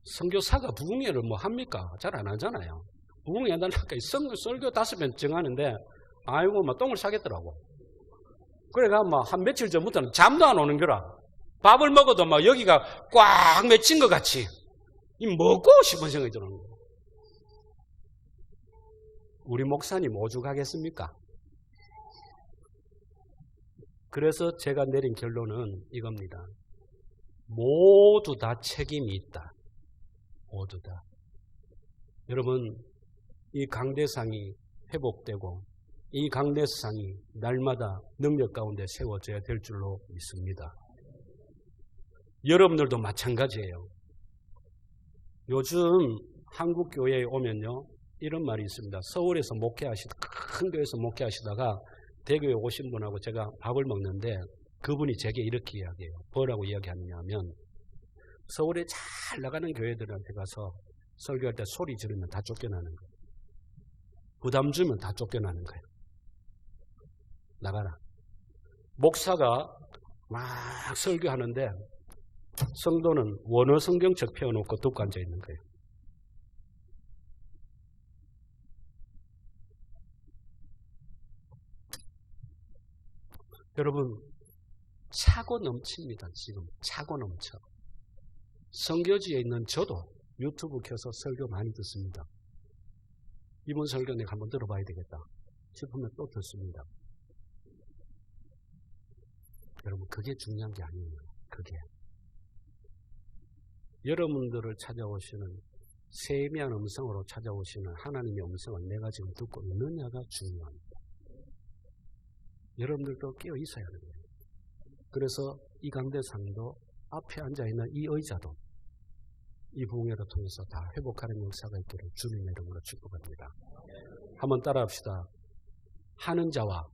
선교사가 부흥회를 합니까? 잘 안 하잖아요. 부흥회 한다니까 설교 5번 정하는데 아이고 똥을 싸겠더라고. 그래가 한 며칠 전부터는 잠도 안 오는 거라. 밥을 먹어도 여기가 꽉 맺힌 것 같이 먹고 싶은 생각이 드는 거예요. 우리 목사님 오죽하겠습니까? 그래서 제가 내린 결론은 이겁니다. 모두 다 책임이 있다. 모두 다. 여러분, 이 강대상이 회복되고 이 강대상이 날마다 능력 가운데 세워져야 될 줄로 믿습니다. 여러분들도 마찬가지예요. 요즘 한국 교회에 오면요, 이런 말이 있습니다. 서울에서 큰 교회에서 목회하시다가 대구에 오신 분하고 제가 밥을 먹는데 그분이 제게 이렇게 이야기해요. 뭐라고 이야기하느냐면 서울에 잘 나가는 교회들한테 가서 설교할 때 소리 지르면 다 쫓겨나는 거예요. 부담 주면 다 쫓겨나는 거예요. 나가라. 목사가 막 설교하는데 성도는 원어 성경책 펴놓고 듣고 앉아 있는 거예요. 여러분, 차고 넘칩니다. 지금 차고 넘쳐. 선교지에 있는 저도 유튜브 켜서 설교 많이 듣습니다. 이번 설교 내가 한번 들어봐야 되겠다 싶으면 또 듣습니다. 여러분, 그게 중요한 게 아니에요. 그게 여러분들을 찾아오시는 세미한 음성으로 찾아오시는 하나님의 음성을 내가 지금 듣고 있느냐가 중요합니다. 여러분들도 깨어 있어야 하는 거예요. 그래서 이 강대상도 앞에 앉아있는 이 의자도 이 부흥회를 통해서 다 회복하는 역사가 있기를 주님의 이름으로 축복합니다. 한번 따라합시다. 하는 자와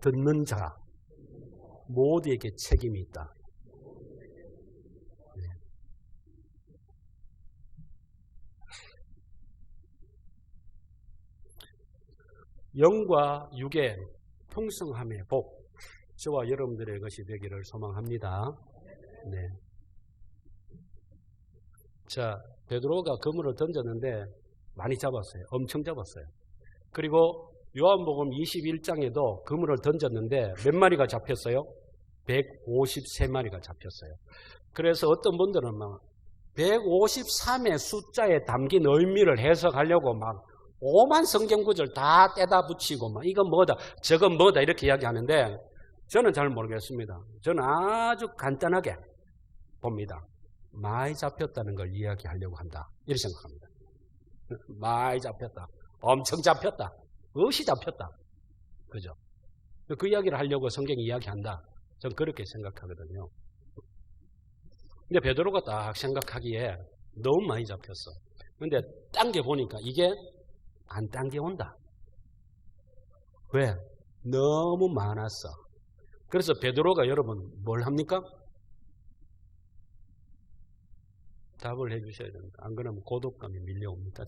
듣는 자 모두에게 책임이 있다. 네. 영과 육의 풍성함의 복, 저와 여러분들의 것이 되기를 소망합니다. 네. 자, 베드로가 그물을 던졌는데 많이 잡았어요. 엄청 잡았어요. 그리고 요한복음 21장에도 그물을 던졌는데 몇 마리가 잡혔어요? 153마리가 잡혔어요. 그래서 어떤 분들은 막 153의 숫자에 담긴 의미를 해석하려고 막 오만 성경 구절 다 떼다 붙이고 막 이건 뭐다 저건 뭐다 이렇게 이야기하는데 저는 잘 모르겠습니다. 저는 아주 간단하게 봅니다. 많이 잡혔다는 걸 이야기하려고 한다 이렇게 생각합니다. 많이 잡혔다. 엄청 잡혔다. 의시 잡혔다. 그죠? 그 이야기를 하려고 성경이 이야기한다. 저는 그렇게 생각하거든요. 근데 베드로가 딱 생각하기에 너무 많이 잡혔어. 근데 당겨보니까 이게 안 당겨온다. 왜? 너무 많았어. 그래서 베드로가 여러분 뭘 합니까? 답을 해주셔야 됩니다. 안 그러면 고독감이 밀려옵니다.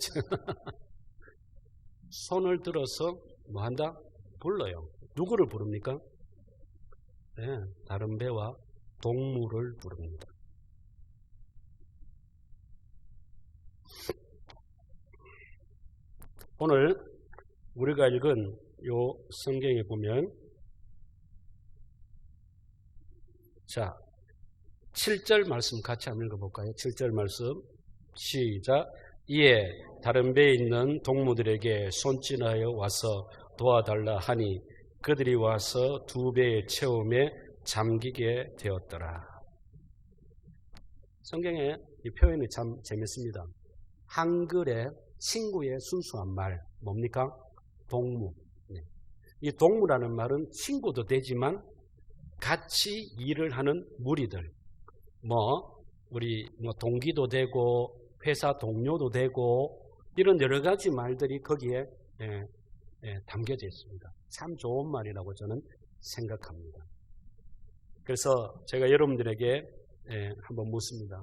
손을 들어서 뭐 한다? 불러요. 누구를 부릅니까? 네, 다른 배와 동물을 부릅니다. 오늘 우리가 읽은 요 성경에 보면 자 7절 말씀 같이 한번 읽어볼까요? 7절 말씀 시작. 이에 다른 배에 있는 동무들에게 손짓하여 와서 도와달라 하니 그들이 와서 두 배의 체험에 잠기게 되었더라. 성경의 이 표현이 참 재밌습니다. 한글의 친구의 순수한 말 뭡니까? 동무. 네. 이 동무라는 말은 친구도 되지만 같이 일을 하는 무리들, 우리 동기도 되고 회사 동료도 되고 이런 여러 가지 말들이 거기에 담겨져 있습니다. 참 좋은 말이라고 저는 생각합니다. 그래서 제가 여러분들에게 한번 묻습니다.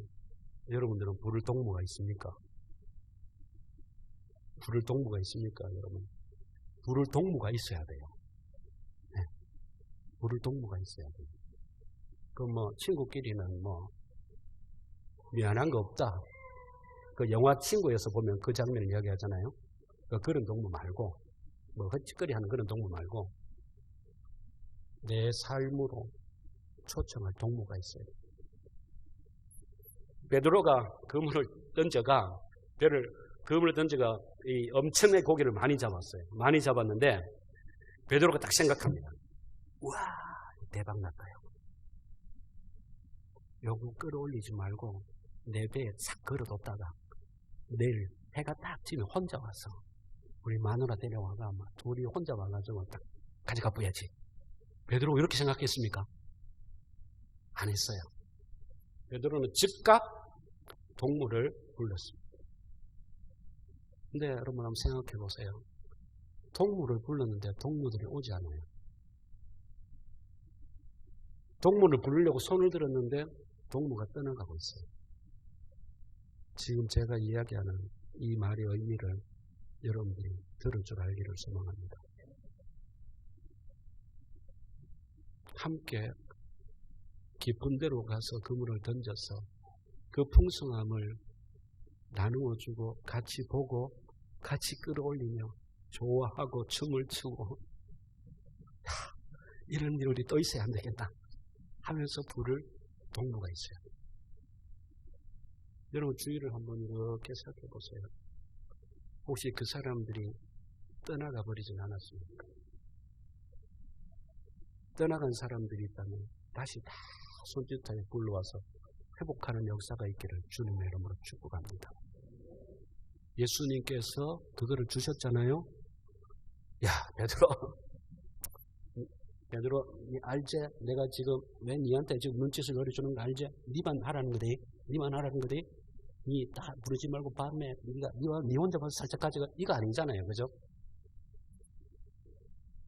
여러분들은 부를 동무가 있습니까? 부를 동무가 있습니까, 여러분? 부를 동무가 있어야 돼요. 네. 부를 동무가 있어야 돼요. 친구끼리는 미안한 거 없다. 그 영화 친구에서 보면 그 장면을 이야기하잖아요. 그런 동무 말고, 헛짓거리 하는 그런 동무 말고, 내 삶으로 초청할 동무가 있어요. 베드로가 그물을 던져가 이 엄청난 고기를 많이 잡았어요. 많이 잡았는데 베드로가 딱 생각합니다. 우와, 대박 났다요. 요거 끌어올리지 말고 내 배에 싹 걸어뒀다가 내일 해가 딱 지면 혼자 와서 우리 마누라 데려와가 둘이 혼자 와가지고 딱 가져가 보야지. 베드로가 이렇게 생각했습니까? 안 했어요. 베드로는 즉각 동무를 불렀습니다. 근데 여러분 한번 생각해 보세요. 동물을 불렀는데 동물들이 오지 않아요. 동물을 부르려고 손을 들었는데 동물가 떠나가고 있어요. 지금 제가 이야기하는 이 말의 의미를 여러분들이 들을 줄 알기를 소망합니다. 함께 깊은 데로 가서 그물을 던져서 그 풍성함을 나누어주고 같이 보고 같이 끌어올리며 좋아하고 춤을 추고 이런 일이 또 있어야 안 되겠다 하면서 부를 동무가 있어요. 여러분 주위를 한번 이렇게 생각해 보세요. 혹시 그 사람들이 떠나가 버리진 않았습니까? 떠나간 사람들이 있다면 다시 다 손짓하게 불러와서 회복하는 역사가 있기를 주님의 이름으로 축복합니다. 예수님께서 그거를 주셨잖아요. 야 베드로 알지? 내가 지금 왜 니한테 지금 눈짓을 노려주는 거 알지? 니만 하라는 거지. 니만 하라는 거지. 니 다 부르지 말고 밤에 니 혼자 봐서 살짝 가져가. 이거 아니잖아요. 그죠?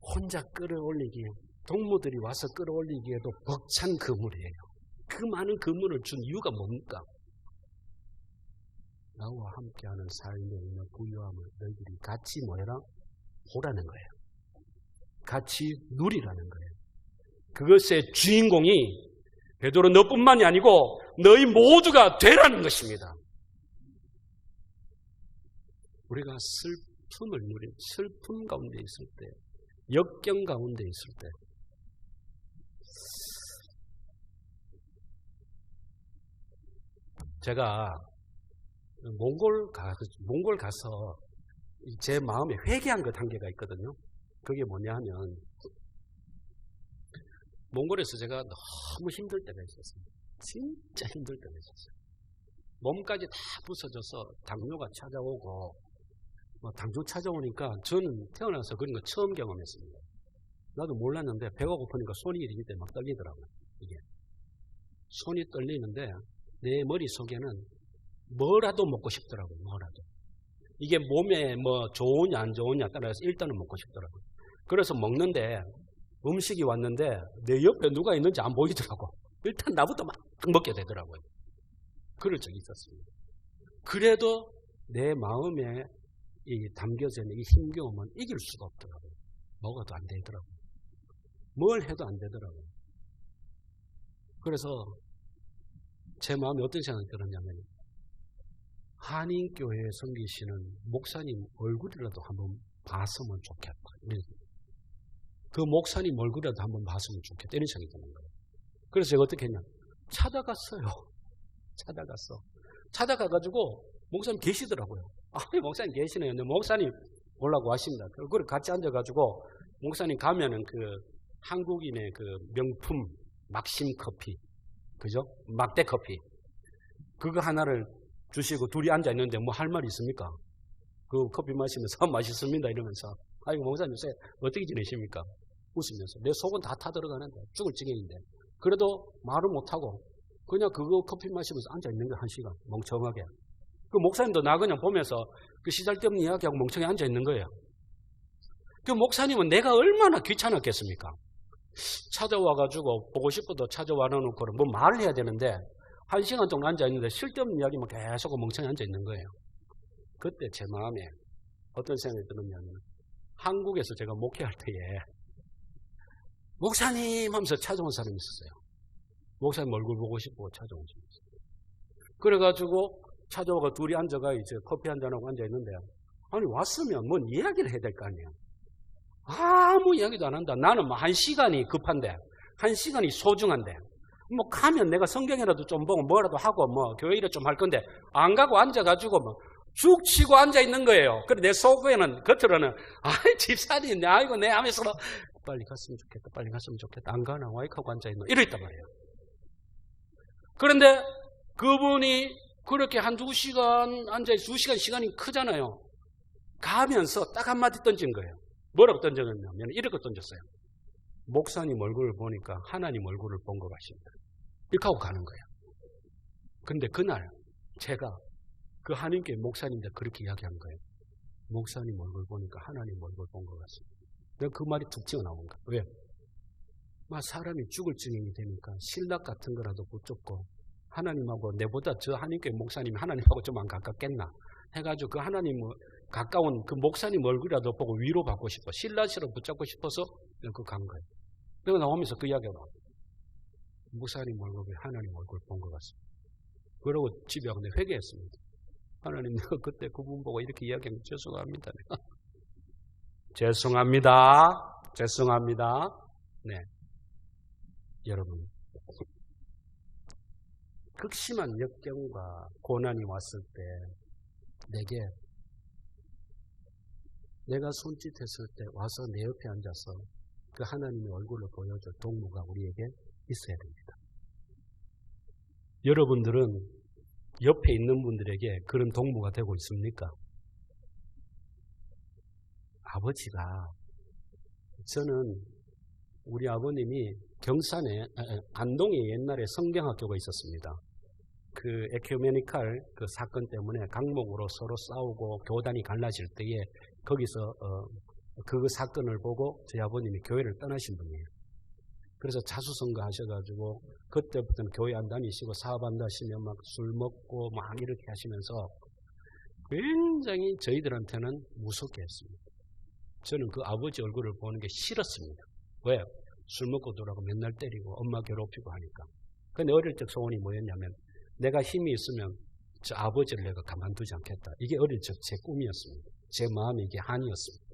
혼자 끌어올리기, 동무들이 와서 끌어올리기에도 벅찬 그물이에요. 그 많은 그물을 준 이유가 뭡니까? 나와 함께하는 삶에 있는 부유함을 너희들이 같이 뭐해라? 보라는 거예요. 같이 누리라는 거예요. 그것의 주인공이 베드로 너뿐만이 아니고 너희 모두가 되라는 것입니다. 우리가 슬픔을 누린 슬픔 가운데 있을 때, 역경 가운데 있을 때 제가 몽골 가서 제 마음에 회개한 것 한 개가 있거든요. 그게 뭐냐 하면 몽골에서 제가 너무 힘들 때가 있었어요. 진짜 힘들 때가 있었어요. 몸까지 다 부서져서 당뇨가 찾아오고 당뇨 찾아오니까 저는 태어나서 그런 거 처음 경험했습니다. 나도 몰랐는데 배가 고프니까 손이 이렇게 막 떨리더라고요. 이게 손이 떨리는데 내 머릿속에는 뭐라도 먹고 싶더라고요. 뭐라도. 이게 몸에 뭐 좋으냐 안 좋으냐 따라서 일단은 먹고 싶더라고요. 그래서 먹는데 음식이 왔는데 내 옆에 누가 있는지 안 보이더라고. 일단 나부터 막 먹게 되더라고요. 그럴 적이 있었습니다. 그래도 내 마음에 이 담겨져 있는 이 힘겨움은 이길 수가 없더라고요. 먹어도 안 되더라고요. 뭘 해도 안 되더라고요. 그래서 제 마음에 어떤 생각이 들었냐면 한인교회에 섬기시는 목사님 얼굴이라도 한번 봤으면 좋겠다. 그 목사님 얼굴이라도 한번 봤으면 좋겠다. 이런 생각이 드는 거예요. 그래서 제가 어떻게 했냐. 찾아갔어요. 찾아가가지고 목사님 계시더라고요. 목사님 계시네요. 근데 목사님 보려고 하십니다. 그걸 같이 앉아가지고 목사님 가면은 그 한국인의 그 명품 막심 커피, 그죠? 막대 커피. 그거 하나를 주시고 둘이 앉아있는데 뭐 할 말이 있습니까? 그 커피 마시면서 맛있습니다 이러면서 아이고 목사님 요새 어떻게 지내십니까? 웃으면서 내 속은 다 타들어가는데 죽을 지경인데 그래도 말을 못하고 그냥 그거 커피 마시면서 앉아있는 거야. 1시간 멍청하게. 그 목사님도 나 그냥 보면서 그 시잘데없는 이야기하고 멍청히 앉아있는 거예요. 그 목사님은 내가 얼마나 귀찮았겠습니까? 찾아와가지고 보고 싶어도 찾아와 놓고 뭐 말을 해야 되는데 1시간 동안 앉아있는데 쓸데없는 이야기만 계속 멍청히 앉아있는 거예요. 그때 제 마음에 어떤 생각이 들었냐면 한국에서 제가 목회할 때에 목사님 하면서 찾아온 사람이 있었어요. 목사님 얼굴 보고 싶고 찾아온 사람이 있었어요. 그래가지고 찾아와가 둘이 앉아가 이제 커피 한잔하고 앉아있는데 아니 왔으면 뭔 이야기를 해야 될 거 아니에요. 아무 이야기도 안 한다. 나는 뭐 1시간이 급한데 1시간이 소중한데 뭐 가면 내가 성경이라도 좀 보고 뭐라도 하고 뭐 교회 일을 좀 할 건데 안 가고 앉아가지고 뭐 죽 치고 앉아있는 거예요. 그래 내 속에는 겉으로는 아이 집사님 아이고 내 하면서 빨리 갔으면 좋겠다. 안 가나 와이크하고 앉아있노 이랬단 말이에요. 그런데 그분이 그렇게 한 2시간 앉아있어 2시간 시간이 크잖아요. 가면서 딱 한마디 던진 거예요. 뭐라고 던졌냐면 이렇게 던졌어요. 목사님 얼굴을 보니까 하나님 얼굴을 본 것 같습니다. 이렇게 하고 가는 거예요. 근데 그날 제가 그 한인교회 목사님한테 그렇게 이야기한 거예요. 목사님 얼굴 보니까 하나님 얼굴 본 것 같습니다. 내가 그 말이 툭 튀어나온 거야. 왜? 막 사람이 죽을 지경이 되니까 신락 같은 거라도 붙잡고 하나님하고 내보다 저 한인교회 목사님이 하나님하고 좀 안 가깝겠나 해가지고 그 하나님 가까운 그 목사님 얼굴이라도 보고 위로받고 싶어. 신라시로 붙잡고 싶어서 그 간 거예요. 내가 나오면서 그 이야기가 나와. 목사님 얼굴에 하나님 얼굴 본 것 같습니다. 그러고 집에 와서 회개했습니다. 하나님, 내가 그때 그분 보고 이렇게 이야기하면 죄송합니다. 죄송합니다. 네. 여러분, 극심한 역경과 고난이 왔을 때 내가 손짓했을 때 와서 내 옆에 앉아서 그 하나님의 얼굴을 보여줄 동무가 우리에게 있어야 됩니다. 여러분들은 옆에 있는 분들에게 그런 동무가 되고 있습니까? 아버지가, 저는 우리 아버님이 경산에, 안동에 옛날에 성경학교가 있었습니다. 그 에큐메니칼 그 사건 때문에 강목으로 서로 싸우고 교단이 갈라질 때에 거기서 그 사건을 보고 저희 아버님이 교회를 떠나신 분이에요. 그래서 자수성가 하셔가지고 그때부터는 교회 안 다니시고 사업 안 다니시면 막 술 먹고 막 이렇게 하시면서 굉장히 저희들한테는 무섭게 했습니다. 저는 그 아버지 얼굴을 보는 게 싫었습니다. 왜? 술 먹고 돌아가고 맨날 때리고 엄마 괴롭히고 하니까. 근데 어릴 적 소원이 뭐였냐면 내가 힘이 있으면 저 아버지를 내가 가만두지 않겠다. 이게 어릴 적 제 꿈이었습니다. 제 마음이 이게 한이었습니다.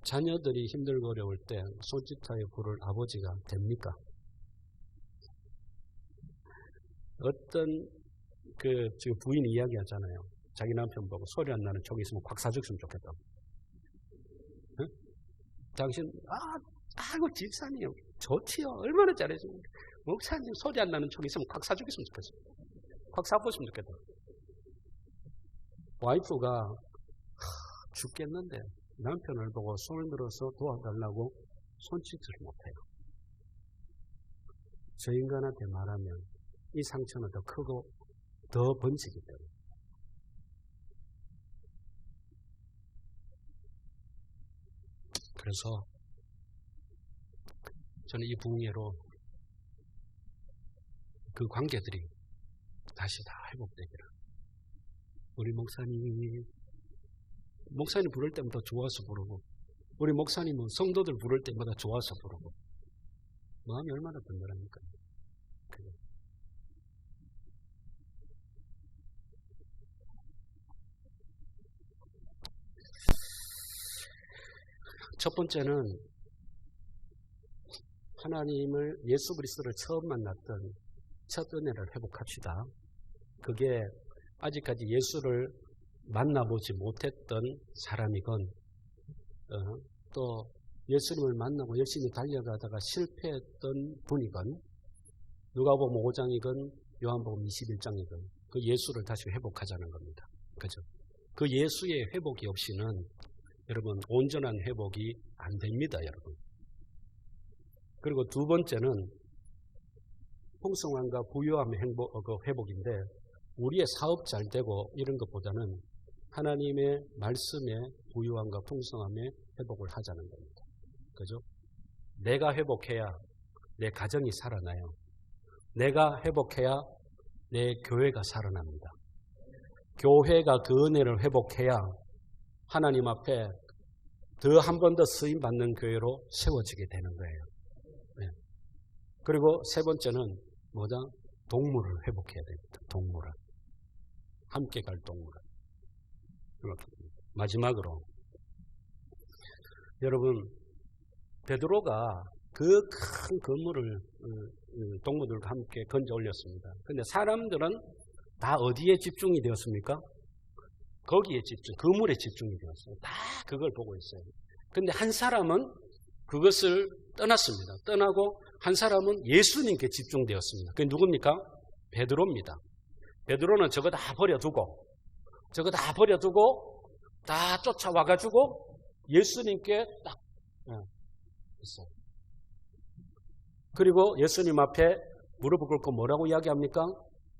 자녀들이 힘들고 어려울 때 손짓하여 부를 아버지가 됩니까? 어떤 지금 부인이 이야기하잖아요. 자기 남편 보고 소리 안 나는 촉이 있으면 콱 사줬으면 좋겠다. 응? 당신 아이고 집사님 좋지요. 얼마나 잘해줍니까? 목사님 소리 안 나는 촉이 있으면 콱 사주겠으면 좋겠어요. 콱 사보시면 좋겠다. 와이프가 죽겠는데 남편을 보고 손을 들어서 도와달라고 손짓을 못해요. 저 인간한테 말하면 이 상처는 더 크고 더 번지기 때문에. 그래서 저는 이 부흥회로 그 관계들이 다시 다 회복되기를. 우리 목사님 부를 때마다 좋아서 부르고, 우리 목사님은 성도들 부를 때마다 좋아서 부르고, 마음이 얼마나 든든합니까? 첫 번째는 하나님을, 예수 그리스도를 처음 만났던 첫 은혜를 회복합시다. 그게 아직까지 예수를 만나보지 못했던 사람이건 또 예수님을 만나고 열심히 달려가다가 실패했던 분이건 누가복음 5장이건 요한복음 21장이건 그 예수를 다시 회복하자는 겁니다. 그죠? 그 예수의 회복이 없이는 여러분 온전한 회복이 안 됩니다. 여러분. 그리고 두 번째는 풍성함과 부유함의 회복인데 우리의 사업 잘 되고 이런 것보다는 하나님의 말씀의 부유함과 풍성함의 회복을 하자는 겁니다. 그죠? 내가 회복해야 내 가정이 살아나요. 내가 회복해야 내 교회가 살아납니다. 교회가 그 은혜를 회복해야 하나님 앞에 더 한 번 더 쓰임 받는 교회로 세워지게 되는 거예요. 네. 그리고 세 번째는 뭐다? 동물을 회복해야 됩니다. 동물을. 함께 갈 동물을. 마지막으로 여러분 베드로가 그 큰 건물을 동무들과 함께 건져 올렸습니다. 그런데 사람들은 다 어디에 집중이 되었습니까? 거기에 집중, 그물에 집중이 되었어요. 다 그걸 보고 있어요. 그런데 한 사람은 그것을 떠났습니다. 떠나고 한 사람은 예수님께 집중되었습니다. 그게 누굽니까? 베드로입니다. 베드로는 저거 다 버려두고 다 쫓아와가지고 예수님께 딱 있어요. 그리고 예수님 앞에 무릎을 꿇고 뭐라고 이야기합니까?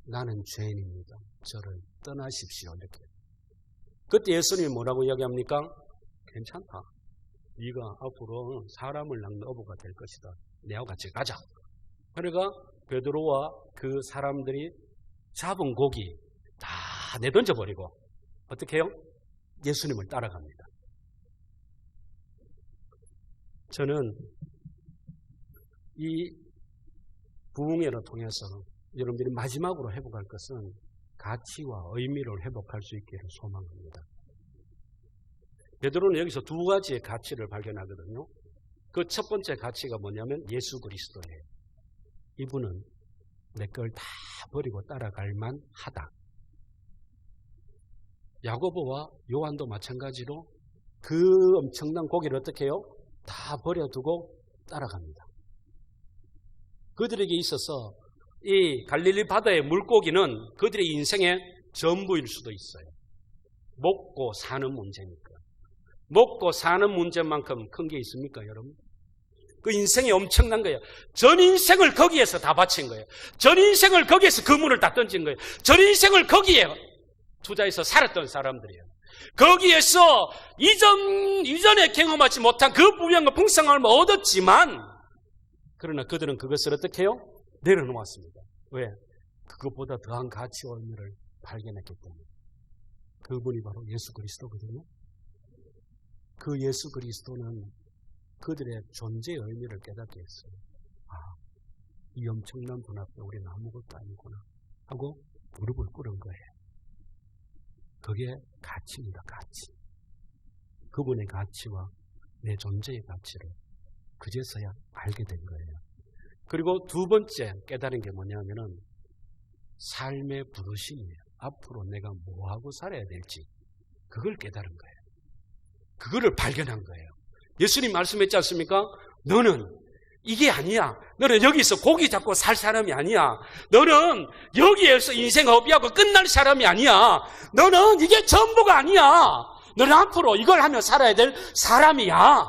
나는 죄인입니다. 저를 떠나십시오. 이렇게. 그때 예수님이 뭐라고 이야기합니까? 괜찮다. 네가 앞으로 사람을 낚는 어부가 될 것이다. 내와 같이 가자. 그러니까 베드로와 그 사람들이 잡은 고기 다 내던져버리고 어떻게 해요? 예수님을 따라갑니다. 저는 이 부흥회를 통해서 여러분들이 마지막으로 회복할 것은 가치와 의미를 회복할 수 있기를 소망합니다. 베드로는 여기서 두 가지의 가치를 발견하거든요. 그 첫 번째 가치가 뭐냐면 예수 그리스도예요. 이분은 내 걸 다 버리고 따라갈 만하다. 야고보와 요한도 마찬가지로 그 엄청난 고기를 어떻게 해요? 다 버려두고 따라갑니다. 그들에게 있어서 이 갈릴리 바다의 물고기는 그들의 인생의 전부일 수도 있어요. 먹고 사는 문제니까. 먹고 사는 문제만큼 큰 게 있습니까, 여러분? 그 인생이 엄청난 거예요. 전 인생을 거기에서 다 바친 거예요. 전 인생을 거기에서 그 문을 다 던진 거예요. 전 인생을 거기에 투자해서 살았던 사람들이에요. 거기에서 이전에 경험하지 못한 그 부귀함과 풍성함을 얻었지만, 그러나 그들은 그것을 어떻게 해요? 내려놓았습니다. 왜? 그것보다 더한 가치와 의미를 발견했기 때문에. 그분이 바로 예수 그리스도거든요. 그 예수 그리스도는 그들의 존재의 의미를 깨닫게 했어요. 아, 이 엄청난 분 앞에 우리는 아무것도 아니구나 하고 무릎을 꿇은 거예요. 그게 가치입니다. 가치. 그분의 가치와 내 존재의 가치를 그제서야 알게 된 거예요. 그리고 두 번째 깨달은 게 뭐냐면은 삶의 부르심이에요. 앞으로 내가 뭐하고 살아야 될지 그걸 깨달은 거예요. 그거를 발견한 거예요. 예수님 말씀했지 않습니까? 너는 이게 아니야. 너는 여기서 고기 잡고 살 사람이 아니야. 너는 여기에서 인생 허비하고 끝날 사람이 아니야. 너는 이게 전부가 아니야. 너는 앞으로 이걸 하며 살아야 될 사람이야.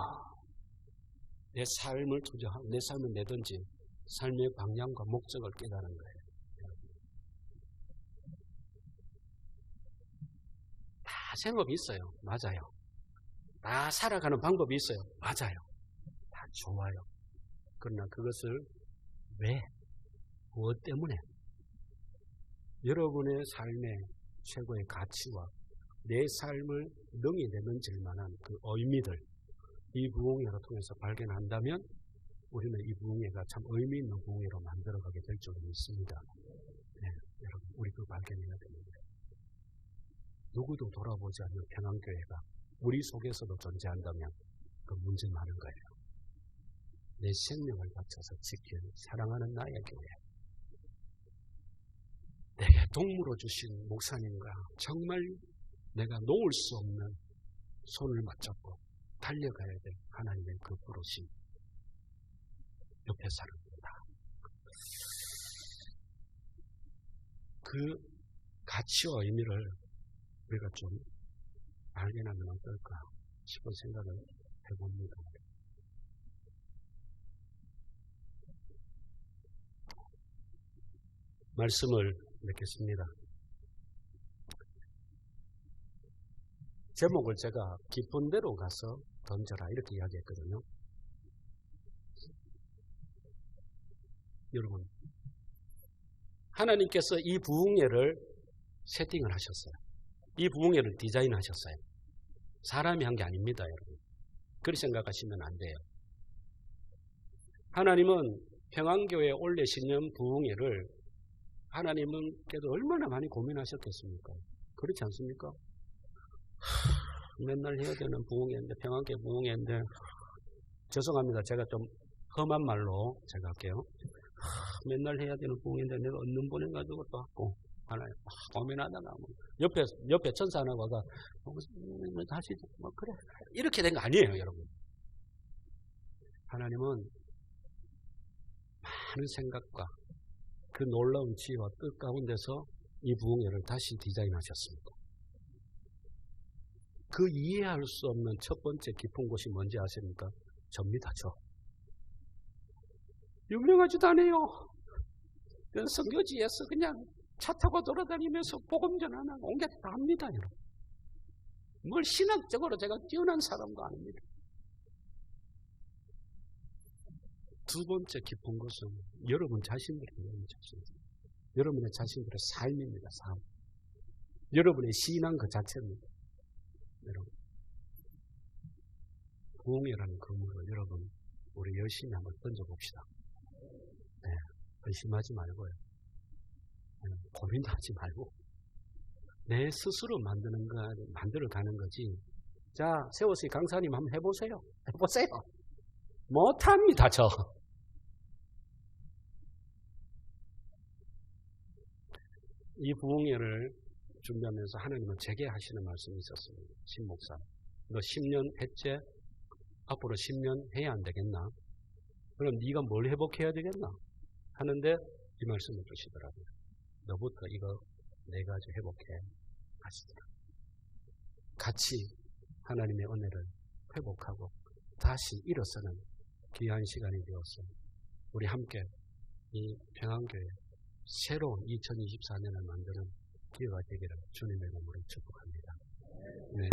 내 삶을 투자하고 내 삶을 내든지 삶의 방향과 목적을 깨달은 거예요. 다 생업이 있어요. 맞아요. 다 살아가는 방법이 있어요. 맞아요. 다 좋아요. 그러나 그것을 왜? 무엇 때문에? 여러분의 삶의 최고의 가치와 내 삶을 능히 내던질 만한 그 의미들, 이 부흥회를 통해서 발견한다면 우리는 이 부흥회가 참 의미 있는 부흥회로 만들어가게 될 줄로 믿습니다. 네, 여러분, 우리 그거 발견해야 됩니다. 누구도 돌아보지 않는 평안교회가 우리 속에서도 존재한다면 그 문제 많은 거예요. 내 생명을 바쳐서 지키는 사랑하는 나의 교회. 내게 동물로 주신 목사님과 정말 내가 놓을 수 없는 손을 맞잡고 달려가야 될 하나님의 그 부르심. 옆에 사람입니다. 그 가치와 의미를 우리가 좀 발견하면 어떨까 싶은 생각을 해봅니다. 말씀을 맺겠습니다. 제목을 제가 깊은 데로 가서 던져라 이렇게 이야기했거든요. 여러분, 하나님께서 이 부흥회를 세팅을 하셨어요. 이 부흥회를 디자인하셨어요. 사람이 한 게 아닙니다, 여러분. 그렇게 생각하시면 안 돼요. 하나님은 평안교회 올해 신년 부흥회를 하나님은께도 얼마나 많이 고민하셨겠습니까? 그렇지 않습니까? 맨날 해야 되는 부흥회인데, 평안교회 부흥회인데, 죄송합니다. 제가 좀 험한 말로 제가 할게요. 맨날 해야 되는 부흥회인데 내가 얻는 보내가지고 또 하고 하나님 고민하다가 뭐 옆에 천사 하나 와가 다시 뭐 그래 이렇게 된 거 아니에요, 여러분. 하나님은 많은 생각과 그 놀라운 지혜와 뜻 가운데서 이 부흥회를 다시 디자인하셨습니다. 그 이해할 수 없는 첫 번째 깊은 곳이 뭔지 아십니까? 접니다, 저. 유명하지도 않아요. 선교지에서 그냥 차 타고 돌아다니면서 복음 전하는 온게 다 합니다, 여러분. 뭘 신학적으로 제가 뛰어난 사람도 아닙니다. 두 번째 깊은 것은 여러분 여러분의 자신들의 삶입니다. 삶. 여러분의 신앙 그 자체입니다. 여러분, 부흥이라는 그물을 여러분 우리 열심히 한번 던져봅시다. 네, 의심하지 말고요. 고민하지 말고 내 스스로 만들어가는 거지. 자, 세워서 강사님 한번 해보세요. 못합니다, 저. 이 부흥회를 준비하면서 하나님은 제게 하시는 말씀이 있었습니다. 신목사, 너 10년 했지? 앞으로 10년 해야 안 되겠나? 그럼 네가 뭘 회복해야 되겠나? 하는데 이 말씀을 주시더라고요. 너부터 이거 네 가지 회복해 하시더라. 같이 하나님의 은혜를 회복하고 다시 일어서는 귀한 시간이 되었어. 우리 함께 이 평안교회 새로운 2024년을 만드는 기회가 되기를 주님의 이름으로 축복합니다. 네.